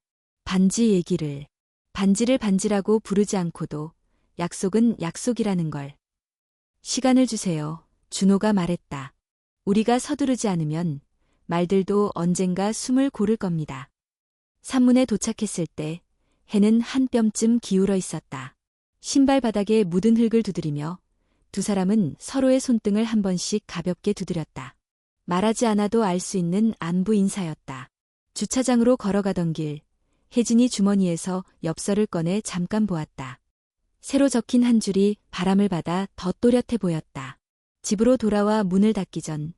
반지 얘기를. 반지를 반지라고 부르지 않고도 약속은 약속이라는 걸. 시간을 주세요. 준호가 말했다. 우리가 서두르지 않으면 말들도 언젠가 숨을 고를 겁니다. 산문에 도착했을 때 해는 한 뼘쯤 기울어 있었다. 신발 바닥에 묻은 흙을 두드리며 두 사람은 서로의 손등을 한 번씩 가볍게 두드렸다. 말하지 않아도 알 수 있는 안부 인사였다. 주차장으로 걸어가던 길, 혜진이 주머니에서 엽서를 꺼내 잠깐 보았다. 새로 적힌 한 줄이 바람을 받아 더 또렷해 보였다. 집으로 돌아와 문을 닫기 전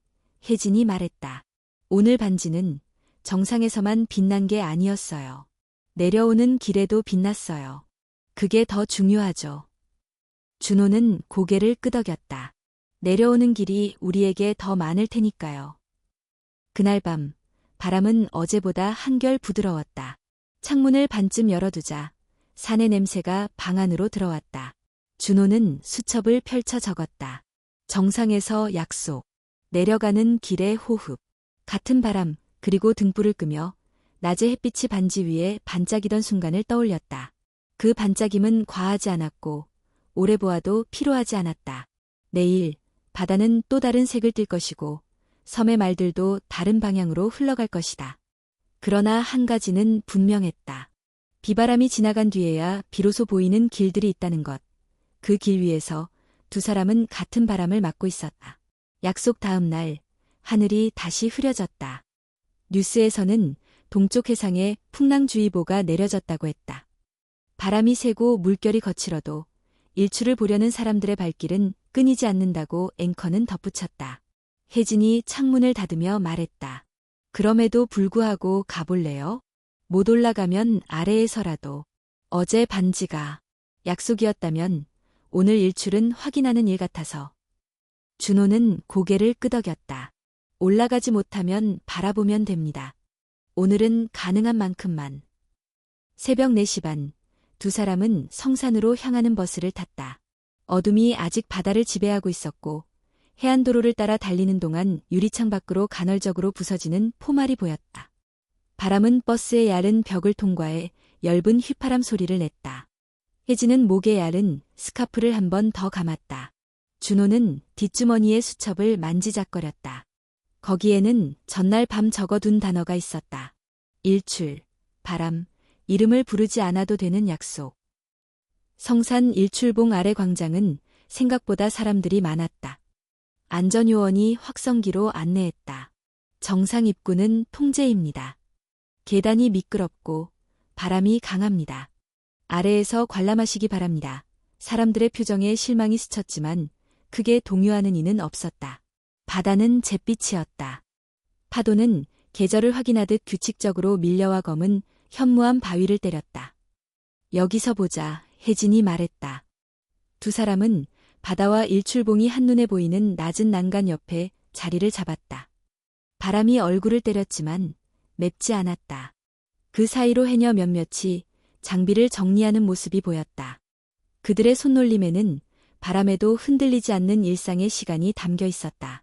혜진이 말했다. 오늘 반지는 정상에서만 빛난 게 아니었어요. 내려오는 길에도 빛났어요. 그게 더 중요하죠. 준호는 고개를 끄덕였다. 내려오는 길이 우리에게 더 많을 테니까요. 그날 밤, 바람은 어제보다 한결 부드러웠다. 창문을 반쯤 열어두자 산의 냄새가 방 안으로 들어왔다. 준호는 수첩을 펼쳐 적었다. 정상에서 약속, 내려가는 길의 호흡, 같은 바람, 그리고 등불을 끄며 낮의 햇빛이 반지 위에 반짝이던 순간을 떠올렸다. 그 반짝임은 과하지 않았고 오래 보아도 피로하지 않았다. 내일 바다는 또 다른 색을 띨 것이고 섬의 말들도 다른 방향으로 흘러갈 것이다. 그러나 한 가지는 분명했다. 비바람이 지나간 뒤에야 비로소 보이는 길들이 있다는 것. 그 길 위에서 두 사람은 같은 바람을 맞고 있었다. 약속 다음 날 하늘이 다시 흐려졌다. 뉴스에서는 동쪽 해상에 풍랑주의보가 내려졌다고 했다. 바람이 세고 물결이 거칠어도 일출을 보려는 사람들의 발길은 끊이지 않는다고 앵커는 덧붙였다. 혜진이 창문을 닫으며 말했다. 그럼에도 불구하고 가볼래요? 못 올라가면 아래에서라도. 어제 반지가 약속이었다면 오늘 일출은 확인하는 일 같아서. 준호는 고개를 끄덕였다. 올라가지 못하면 바라보면 됩니다. 오늘은 가능한 만큼만. 새벽 4시 반, 두 사람은 성산으로 향하는 버스를 탔다. 어둠이 아직 바다를 지배하고 있었고 해안도로를 따라 달리는 동안 유리창 밖으로 간헐적으로 부서지는 포말이 보였다. 바람은 버스의 얇은 벽을 통과해 엷은 휘파람 소리를 냈다. 혜진은 목에 얇은 스카프를 한 번 더 감았다. 준호는 뒷주머니의 수첩을 만지작거렸다. 거기에는 전날 밤 적어둔 단어가 있었다. 일출, 바람, 이름을 부르지 않아도 되는 약속. 성산 일출봉 아래 광장은 생각보다 사람들이 많았다. 안전요원이 확성기로 안내했다. 정상 입구는 통제입니다. 계단이 미끄럽고 바람이 강합니다. 아래에서 관람하시기 바랍니다. 사람들의 표정에 실망이 스쳤지만 크게 동요하는 이는 없었다. 바다는 잿빛이었다. 파도는 계절을 확인하듯 규칙적으로 밀려와 검은 현무암 바위를 때렸다. 여기서 보자, 혜진이 말했다. 두 사람은 바다와 일출봉이 한눈에 보이는 낮은 난간 옆에 자리를 잡았다. 바람이 얼굴을 때렸지만 맵지 않았다. 그 사이로 해녀 몇몇이 장비를 정리하는 모습이 보였다. 그들의 손놀림에는 바람에도 흔들리지 않는 일상의 시간이 담겨 있었다.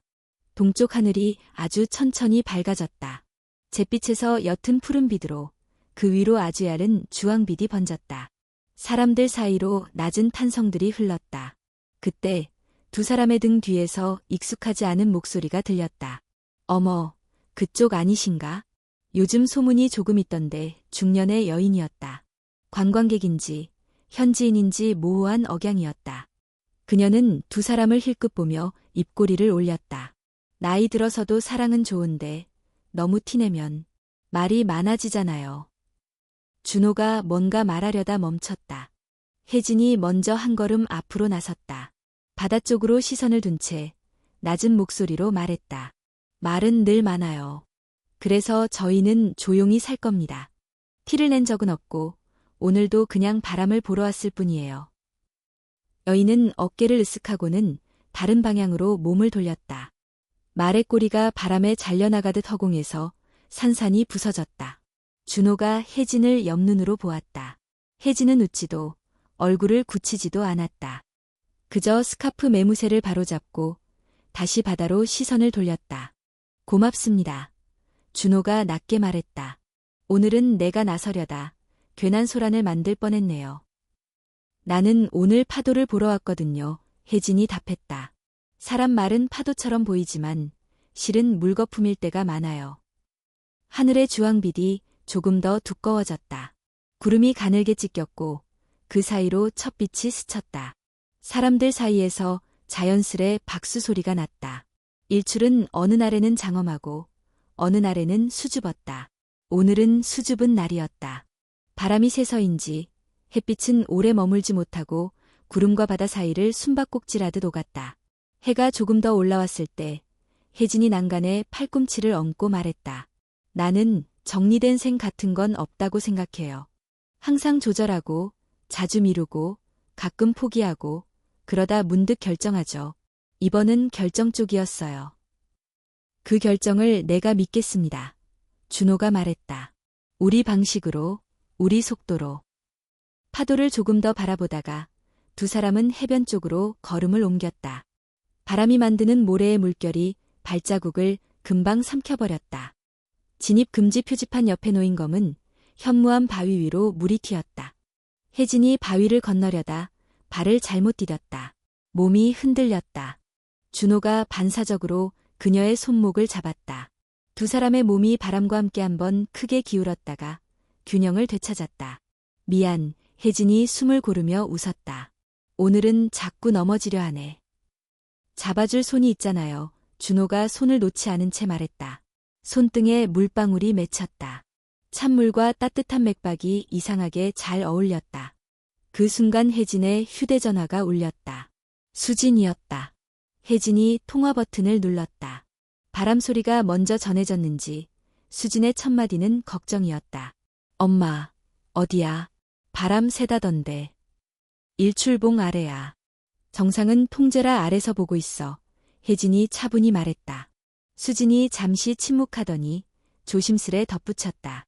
동쪽 하늘이 아주 천천히 밝아졌다. 잿빛에서 옅은 푸른 빛으로 그 위로 아주 얇은 주황빛이 번졌다. 사람들 사이로 낮은 탄성들이 흘렀다. 그때 두 사람의 등 뒤에서 익숙하지 않은 목소리가 들렸다. 어머, 그쪽 아니신가? 요즘 소문이 조금 있던데 중년의 여인이었다. 관광객인지 현지인인지 모호한 억양이었다. 그녀는 두 사람을 힐끗 보며 입꼬리를 올렸다. 나이 들어서도 사랑은 좋은데 너무 티내면 말이 많아지잖아요. 준호가 뭔가 말하려다 멈췄다. 혜진이 먼저 한 걸음 앞으로 나섰다. 바다 쪽으로 시선을 둔 채 낮은 목소리로 말했다. 말은 늘 많아요. 그래서 저희는 조용히 살 겁니다. 티를 낸 적은 없고 오늘도 그냥 바람을 보러 왔을 뿐이에요. 여인은 어깨를 으쓱하고는 다른 방향으로 몸을 돌렸다. 말의 꼬리가 바람에 잘려나가듯 허공에서 산산이 부서졌다. 준호가 혜진을 옆눈으로 보았다. 혜진은 웃지도 얼굴을 굳히지도 않았다. 그저 스카프 매무새를 바로잡고 다시 바다로 시선을 돌렸다. 고맙습니다. 준호가 낮게 말했다. 오늘은 내가 나서려다 괜한 소란을 만들 뻔했네요. 나는 오늘 파도를 보러 왔거든요. 혜진이 답했다. 사람 말은 파도처럼 보이지만 실은 물거품일 때가 많아요. 하늘의 주황빛이 조금 더 두꺼워졌다. 구름이 가늘게 찢겼고 그 사이로 첫빛이 스쳤다. 사람들 사이에서 자연스레 박수 소리가 났다. 일출은 어느 날에는 장엄하고 어느 날에는 수줍었다. 오늘은 수줍은 날이었다. 바람이 세서인지 햇빛은 오래 머물지 못하고 구름과 바다 사이를 숨바꼭질하듯 오갔다. 해가 조금 더 올라왔을 때 혜진이 난간에 팔꿈치를 얹고 말했다. 나는 정리된 생 같은 건 없다고 생각해요. 항상 조절하고 자주 미루고 가끔 포기하고 그러다 문득 결정하죠. 이번은 결정 쪽이었어요. 그 결정을 내가 믿겠습니다. 준호가 말했다. 우리 방식으로, 우리 속도로. 파도를 조금 더 바라보다가 두 사람은 해변 쪽으로 걸음을 옮겼다. 바람이 만드는 모래의 물결이 발자국을 금방 삼켜버렸다. 진입 금지 표지판 옆에 놓인 검은 현무암 바위 위로 물이 튀었다. 혜진이 바위를 건너려다 발을 잘못 디뎠다. 몸이 흔들렸다. 준호가 반사적으로 그녀의 손목을 잡았다. 두 사람의 몸이 바람과 함께 한번 크게 기울었다가 균형을 되찾았다. 미안, 혜진이 숨을 고르며 웃었다. 오늘은 자꾸 넘어지려 하네. 잡아줄 손이 있잖아요. 준호가 손을 놓지 않은 채 말했다. 손등에 물방울이 맺혔다. 찬물과 따뜻한 맥박이 이상하게 잘 어울렸다. 그 순간 혜진의 휴대전화가 울렸다. 수진이었다. 혜진이 통화 버튼을 눌렀다. 바람 소리가 먼저 전해졌는지 수진의 첫마디는 걱정이었다. 엄마, 어디야? 바람 세다던데. 일출봉 아래야. 정상은 통제라 아래서 보고 있어. 혜진이 차분히 말했다. 수진이 잠시 침묵하더니 조심스레 덧붙였다.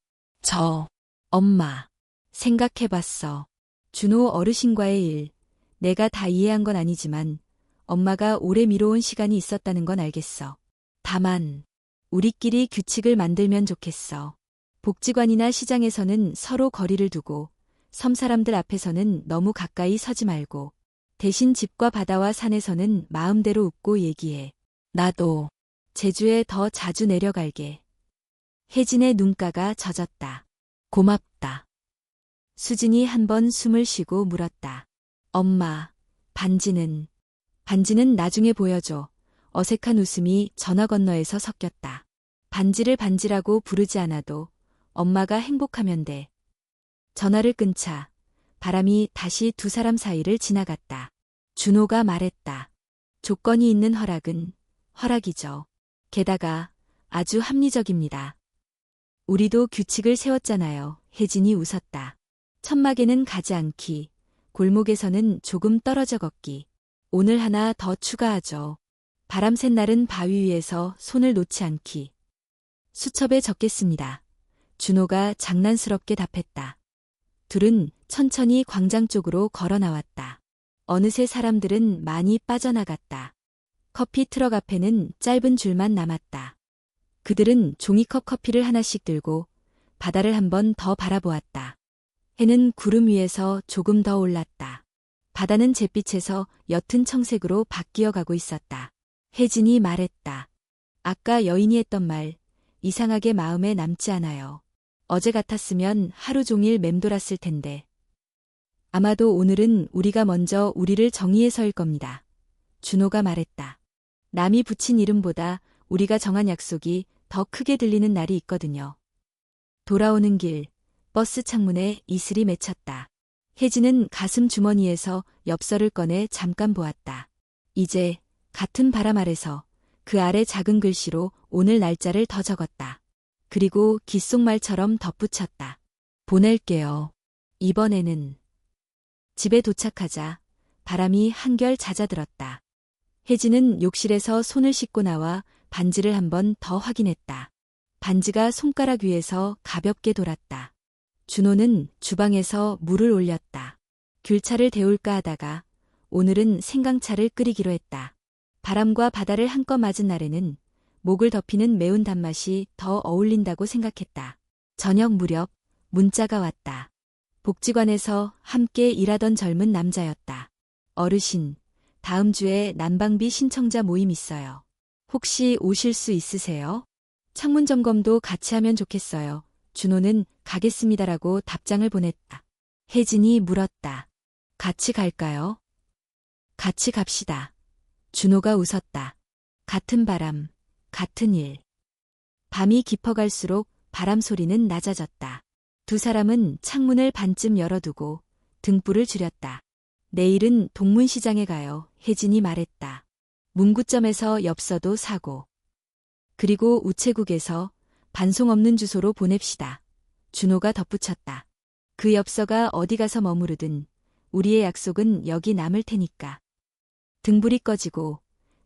엄마. 생각해봤어. 준호 어르신과의 일. 내가 다 이해한 건 아니지만 엄마가 오래 미뤄온 시간이 있었다는 건 알겠어. 다만 우리끼리 규칙을 만들면 좋겠어. 복지관이나 시장에서는 서로 거리를 두고 섬 사람들 앞에서는 너무 가까이 서지 말고 대신 집과 바다와 산에서는 마음대로 웃고 얘기해. 나도 제주에 더 자주 내려갈게. 혜진의 눈가가 젖었다. 고맙다. 수진이 한 번 숨을 쉬고 물었다. 엄마, 반지는 나중에 보여줘. 어색한 웃음이 전화 건너에서 섞였다. 반지를 반지라고 부르지 않아도 엄마가 행복하면 돼. 전화를 끊자 바람이 다시 두 사람 사이를 지나갔다. 준호가 말했다. 조건이 있는 허락은 허락이죠. 게다가 아주 합리적입니다. 우리도 규칙을 세웠잖아요. 혜진이 웃었다. 천막에는 가지 않기, 골목에서는 조금 떨어져 걷기. 오늘 하나 더 추가하죠. 바람 샌 날은 바위 위에서 손을 놓지 않기. 수첩에 적겠습니다. 준호가 장난스럽게 답했다. 둘은 천천히 광장 쪽으로 걸어 나왔다. 어느새 사람들은 많이 빠져나갔다. 커피 트럭 앞에는 짧은 줄만 남았다. 그들은 종이컵 커피를 하나씩 들고 바다를 한 번 더 바라보았다. 해는 구름 위에서 조금 더 올랐다. 바다는 잿빛에서 옅은 청색으로 바뀌어 가고 있었다. 혜진이 말했다. 아까 여인이 했던 말, 이상하게 마음에 남지 않아요. 어제 같았으면 하루 종일 맴돌았을 텐데. 아마도 오늘은 우리가 먼저 우리를 정의해서일 겁니다. 준호가 말했다. 남이 붙인 이름보다 우리가 정한 약속이 더 크게 들리는 날이 있거든요. 돌아오는 길, 버스 창문에 이슬이 맺혔다. 혜진은 가슴 주머니에서 엽서를 꺼내 잠깐 보았다. 이제 같은 바람 아래서 그 아래 작은 글씨로 오늘 날짜를 더 적었다. 그리고 귓속말처럼 덧붙였다. 보낼게요. 이번에는. 집에 도착하자 바람이 한결 잦아들었다. 혜진은 욕실에서 손을 씻고 나와 반지를 한 번 더 확인했다. 반지가 손가락 위에서 가볍게 돌았다. 준호는 주방에서 물을 올렸다. 귤차를 데울까 하다가 오늘은 생강차를 끓이기로 했다. 바람과 바다를 한껏 맞은 날에는 목을 덮이는 매운 단맛이 더 어울린다고 생각했다. 저녁 무렵 문자가 왔다. 복지관에서 함께 일하던 젊은 남자였다. 어르신, 다음 주에 난방비 신청자 모임 있어요. 혹시 오실 수 있으세요? 창문 점검도 같이 하면 좋겠어요. 준호는 가겠습니다라고 답장을 보냈다. 혜진이 물었다. 같이 갈까요? 같이 갑시다. 준호가 웃었다. 같은 바람, 같은 일. 밤이 깊어갈수록 바람 소리는 낮아졌다. 두 사람은 창문을 반쯤 열어두고 등불을 줄였다. 내일은 동문시장에 가요. 혜진이 말했다. 문구점에서 엽서도 사고. 그리고 우체국에서 반송 없는 주소로 보냅시다. 준호가 덧붙였다. 그 엽서가 어디 가서 머무르든 우리의 약속은 여기 남을 테니까. 등불이 꺼지고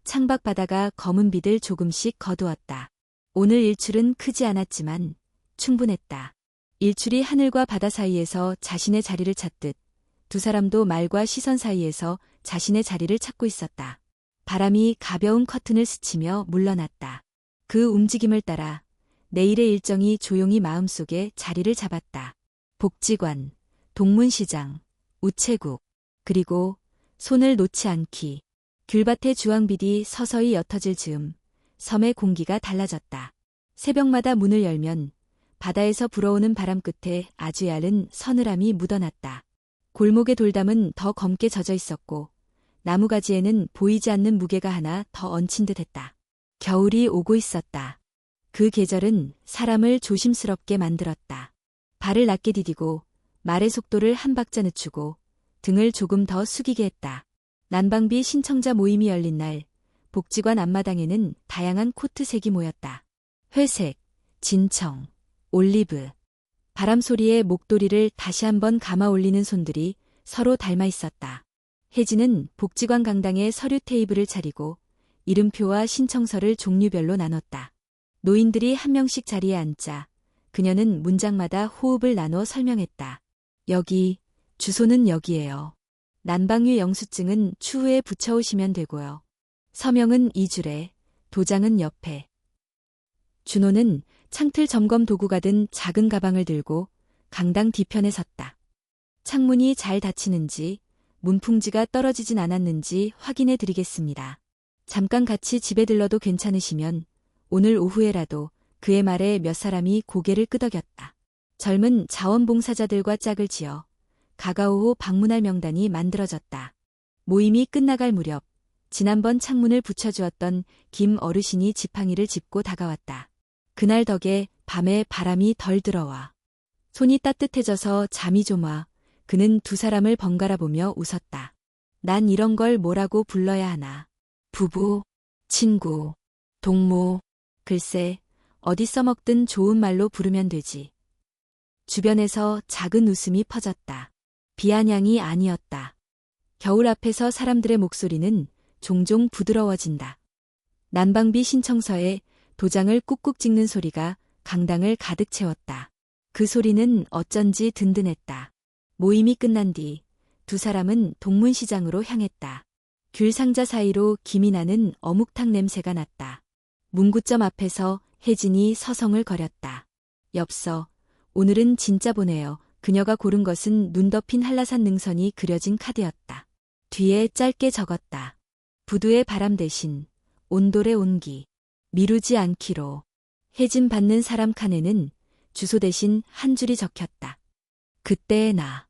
창밖 바다가 검은 빛을 조금씩 거두었다. 오늘 일출은 크지 않았지만 충분했다. 일출이 하늘과 바다 사이에서 자신의 자리를 찾듯 두 사람도 말과 시선 사이에서 자신의 자리를 찾고 있었다. 바람이 가벼운 커튼을 스치며 물러났다. 그 움직임을 따라 내일의 일정이 조용히 마음속에 자리를 잡았다. 복지관, 동문시장, 우체국, 그리고 손을 놓지 않기. 귤밭의 주황빛이 서서히 옅어질 즈음 섬의 공기가 달라졌다. 새벽마다 문을 열면 바다에서 불어오는 바람 끝에 아주 얇은 서늘함이 묻어났다. 골목의 돌담은 더 검게 젖어 있었고 나무가지에는 보이지 않는 무게가 하나 더 얹힌 듯했다. 겨울이 오고 있었다. 그 계절은 사람을 조심스럽게 만들었다. 발을 낮게 디디고 말의 속도를 한 박자 늦추고 등을 조금 더 숙이게 했다. 난방비 신청자 모임이 열린 날 복지관 앞마당에는 다양한 코트색이 모였다. 회색, 진청, 올리브. 바람 소리에 목도리를 다시 한번 감아 올리는 손들이 서로 닮아 있었다. 혜진은 복지관 강당에 서류 테이블을 차리고 이름표와 신청서를 종류별로 나눴다. 노인들이 한 명씩 자리에 앉자 그녀는 문장마다 호흡을 나눠 설명했다. 여기, 주소는 여기예요. 난방유 영수증은 추후에 붙여오시면 되고요. 서명은 이 줄에, 도장은 옆에. 준호는 창틀 점검 도구가 든 작은 가방을 들고 강당 뒤편에 섰다. 창문이 잘 닫히는지 문풍지가 떨어지진 않았는지 확인해 드리겠습니다. 잠깐 같이 집에 들러도 괜찮으시면 오늘 오후에라도 그의 말에 몇 사람이 고개를 끄덕였다. 젊은 자원봉사자들과 짝을 지어 가가오호 방문할 명단이 만들어졌다. 모임이 끝나갈 무렵 지난번 창문을 붙여주었던 김 어르신이 지팡이를 짚고 다가왔다. 그날 덕에 밤에 바람이 덜 들어와. 손이 따뜻해져서 잠이 좀 와. 그는 두 사람을 번갈아 보며 웃었다. 난 이런 걸 뭐라고 불러야 하나. 부부, 친구, 동무. 글쎄, 어디 써먹든 좋은 말로 부르면 되지. 주변에서 작은 웃음이 퍼졌다. 비아냥이 아니었다. 겨울 앞에서 사람들의 목소리는 종종 부드러워진다. 난방비 신청서에 도장을 꾹꾹 찍는 소리가 강당을 가득 채웠다. 그 소리는 어쩐지 든든했다. 모임이 끝난 뒤 두 사람은 동문시장으로 향했다. 귤 상자 사이로 김이 나는 어묵탕 냄새가 났다. 문구점 앞에서 혜진이 서성을 거렸다. 엽서, 오늘은 진짜 보내요. 그녀가 고른 것은 눈 덮인 한라산 능선이 그려진 카드였다. 뒤에 짧게 적었다. 부두의 바람 대신 온돌의 온기. 미루지 않기로. 혜진 받는 사람 칸에는 주소 대신 한 줄이 적혔다. 그때의 나.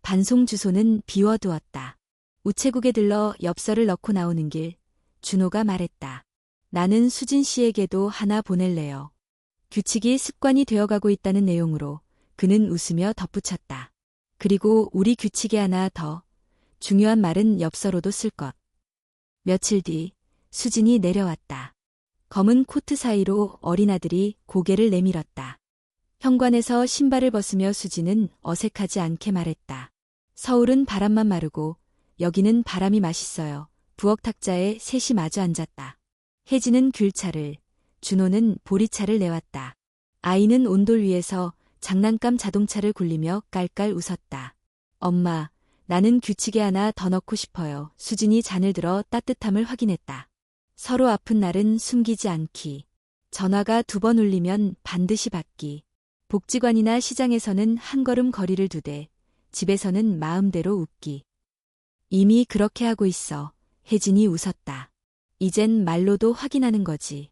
반송 주소는 비워두었다. 우체국에 들러 엽서를 넣고 나오는 길 준호가 말했다. 나는 수진 씨에게도 하나 보낼래요. 규칙이 습관이 되어가고 있다는 내용으로 그는 웃으며 덧붙였다. 그리고 우리 규칙에 하나 더. 중요한 말은 엽서로도 쓸 것. 며칠 뒤 수진이 내려왔다. 검은 코트 사이로 어린아들이 고개를 내밀었다. 현관에서 신발을 벗으며 수진은 어색하지 않게 말했다. 서울은 바람만 마르고 여기는 바람이 맛있어요. 부엌 탁자에 셋이 마주 앉았다. 혜진은 귤차를, 준호는 보리차를 내왔다. 아이는 온돌 위에서 장난감 자동차를 굴리며 깔깔 웃었다. 엄마, 나는 규칙에 하나 더 넣고 싶어요. 수진이 잔을 들어 따뜻함을 확인했다. 서로 아픈 날은 숨기지 않기. 전화가 2번 울리면 반드시 받기. 복지관이나 시장에서는 한 걸음 거리를 두되 집에서는 마음대로 웃기. 이미 그렇게 하고 있어. 혜진이 웃었다. 이젠 말로도 확인하는 거지.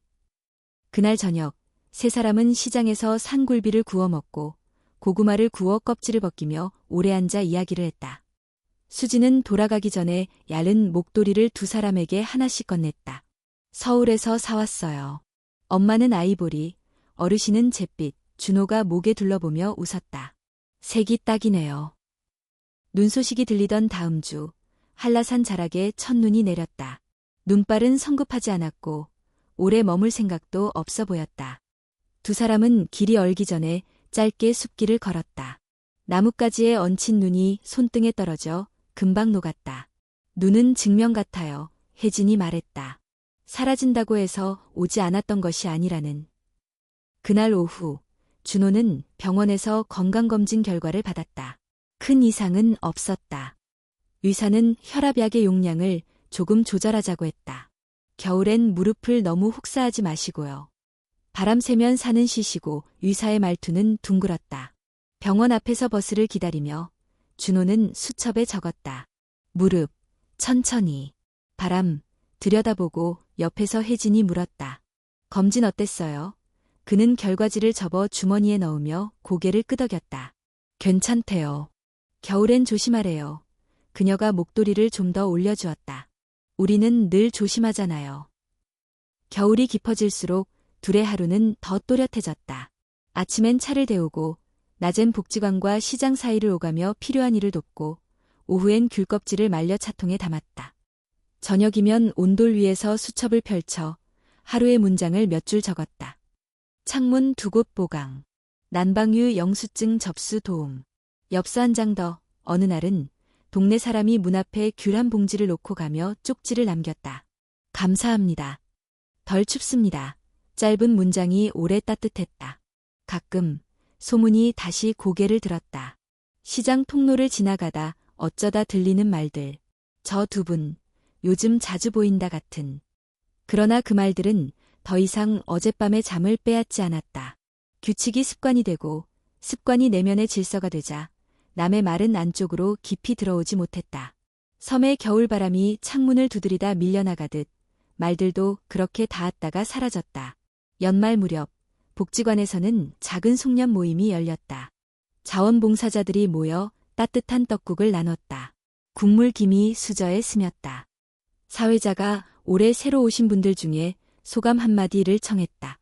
그날 저녁 세 사람은 시장에서 산굴비를 구워 먹고 고구마를 구워 껍질을 벗기며 오래 앉아 이야기를 했다. 수지는 돌아가기 전에 얇은 목도리를 두 사람에게 하나씩 건넸다. 서울에서 사왔어요. 엄마는 아이보리, 어르신은 잿빛, 준호가 목에 둘러보며 웃었다. 색이 딱이네요. 눈 소식이 들리던 다음 주 한라산 자락에 첫눈이 내렸다. 눈발은 성급하지 않았고 오래 머물 생각도 없어 보였다. 두 사람은 길이 얼기 전에 짧게 숲길을 걸었다. 나뭇가지에 얹힌 눈이 손등에 떨어져 금방 녹았다. 눈은 증명 같아요. 혜진이 말했다. 사라진다고 해서 오지 않았던 것이 아니라는. 그날 오후 준호는 병원에서 건강검진 결과를 받았다. 큰 이상은 없었다. 의사는 혈압약의 용량을 조금 조절하자고 했다. 겨울엔 무릎을 너무 혹사하지 마시고요. 바람 쐬면 산은 쉬시고. 의사의 말투는 둥글었다. 병원 앞에서 버스를 기다리며 준호는 수첩에 적었다. 무릎, 천천히. 바람, 들여다보고. 옆에서 혜진이 물었다. 검진 어땠어요? 그는 결과지를 접어 주머니에 넣으며 고개를 끄덕였다. 괜찮대요. 겨울엔 조심하래요. 그녀가 목도리를 좀 더 올려주었다. 우리는 늘 조심하잖아요. 겨울이 깊어질수록 둘의 하루는 더 또렷해졌다. 아침엔 차를 데우고 낮엔 복지관과 시장 사이를 오가며 필요한 일을 돕고 오후엔 귤껍질을 말려 차통에 담았다. 저녁이면 온돌 위에서 수첩을 펼쳐 하루의 문장을 몇 줄 적었다. 창문 두 곳 보강. 난방유 영수증 접수 도움. 엽서 한 장 더. 어느 날은 동네 사람이 문 앞에 귤 한 봉지를 놓고 가며 쪽지를 남겼다. 감사합니다. 덜 춥습니다. 짧은 문장이 오래 따뜻했다. 가끔 소문이 다시 고개를 들었다. 시장 통로를 지나가다 어쩌다 들리는 말들. 저 두 분, 요즘 자주 보인다 같은. 그러나 그 말들은 더 이상 어젯밤의 잠을 빼앗지 않았다. 규칙이 습관이 되고 습관이 내면의 질서가 되자 남의 말은 안쪽으로 깊이 들어오지 못했다. 섬의 겨울바람이 창문을 두드리다 밀려나가듯 말들도 그렇게 닿았다가 사라졌다. 연말 무렵 복지관에서는 작은 송년 모임이 열렸다. 자원봉사자들이 모여 따뜻한 떡국을 나눴다. 국물 김이 수저에 스몄다. 사회자가 올해 새로 오신 분들 중에 소감 한마디를 청했다.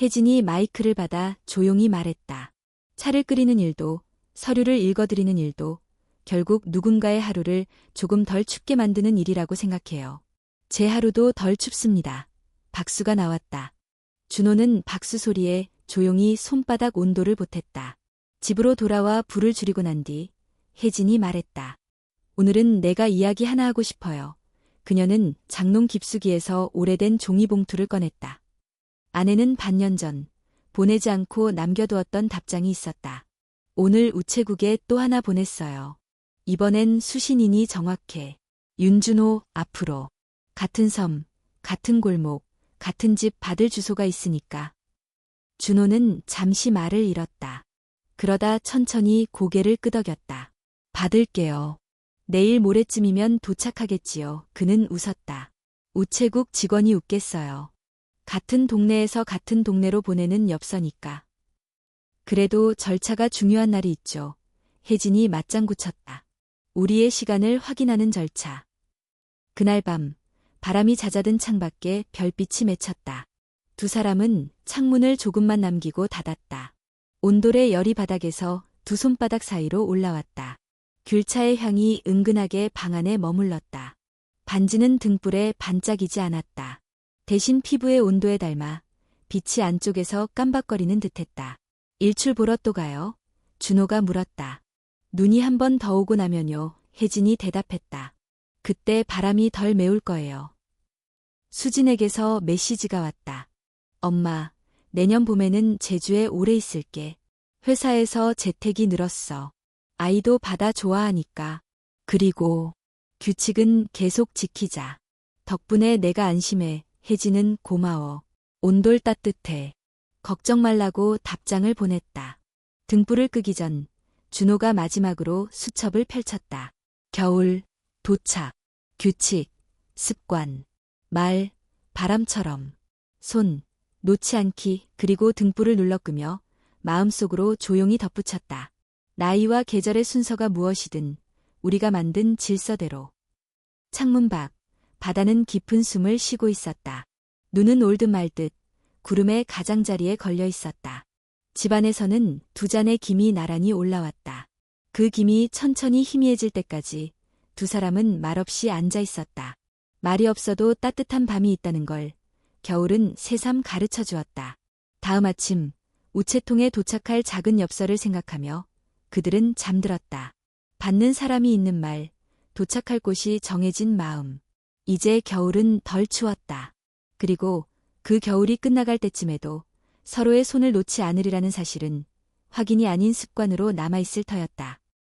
혜진이 마이크를 받아 조용히 말했다. 차를 끓이는 일도 서류를 읽어드리는 일도 결국 누군가의 하루를 조금 덜 춥게 만드는 일이라고 생각해요. 제 하루도 덜 춥습니다. 박수가 나왔다. 준호는 박수 소리에 조용히 손바닥 온도를 보탰다. 집으로 돌아와 불을 줄이고 난 뒤 혜진이 말했다. 오늘은 내가 이야기 하나 하고 싶어요. 그녀는 장롱 깊숙이에서 오래된 종이봉투를 꺼냈다. 안에는 반년 전 보내지 않고 남겨두었던 답장이 있었다. 오늘 우체국에 또 하나 보냈어요. 이번엔 수신인이 정확해. 윤준호 앞으로. 같은 섬, 같은 골목, 같은 집 받을 주소가 있으니까. 준호는 잠시 말을 잃었다. 그러다 천천히 고개를 끄덕였다. 받을게요. 내일 모레쯤이면 도착하겠지요. 그는 웃었다. 우체국 직원이 웃겠어요. 같은 동네에서 같은 동네로 보내는 엽서니까. 그래도 절차가 중요한 날이 있죠. 혜진이 맞장구 쳤다. 우리의 시간을 확인하는 절차. 그날 밤 바람이 잦아든 창밖에 별빛이 맺혔다. 두 사람은 창문을 조금만 남기고 닫았다. 온돌의 열이 바닥에서 두 손바닥 사이로 올라왔다. 귤차의 향이 은근하게 방 안에 머물렀다. 반지는 등불에 반짝이지 않았다. 대신 피부의 온도에 닮아 빛이 안쪽에서 깜박거리는 듯했다. 일출 보러 또 가요? 준호가 물었다. 눈이 한 번 더 오고 나면요. 혜진이 대답했다. 그때 바람이 덜 매울 거예요. 수진에게서 메시지가 왔다. 엄마, 내년 봄에는 제주에 오래 있을게. 회사에서 재택이 늘었어. 아이도 바다 좋아하니까. 그리고 규칙은 계속 지키자. 덕분에 내가 안심해. 혜진은 고마워. 온돌 따뜻해. 걱정 말라고 답장을 보냈다. 등불을 끄기 전 준호가 마지막으로 수첩을 펼쳤다. 겨울, 도착, 규칙, 습관, 말, 바람처럼. 손, 놓지 않기, 그리고 등불을 눌러 끄며 마음속으로 조용히 덧붙였다. 나이와 계절의 순서가 무엇이든 우리가 만든 질서대로. 창문 밖, 바다는 깊은 숨을 쉬고 있었다. 눈은 올듯 말듯 구름의 가장자리에 걸려 있었다. 집안에서는 두 잔의 김이 나란히 올라왔다. 그 김이 천천히 희미해질 때까지 두 사람은 말없이 앉아 있었다. 말이 없어도 따뜻한 밤이 있다는 걸 겨울은 새삼 가르쳐 주었다. 다음 아침 우체통에 도착할 작은 엽서를 생각하며 그들은 잠들었다. 받는 사람이 있는 말, 도착할 곳이 정해진 마음. 이제 겨울은 덜 추웠다. 그리고 그 겨울이 끝나갈 때쯤에도 서로의 손을 놓지 않으리라는 사실은 확인이 아닌 습관으로 남아있을 터였다.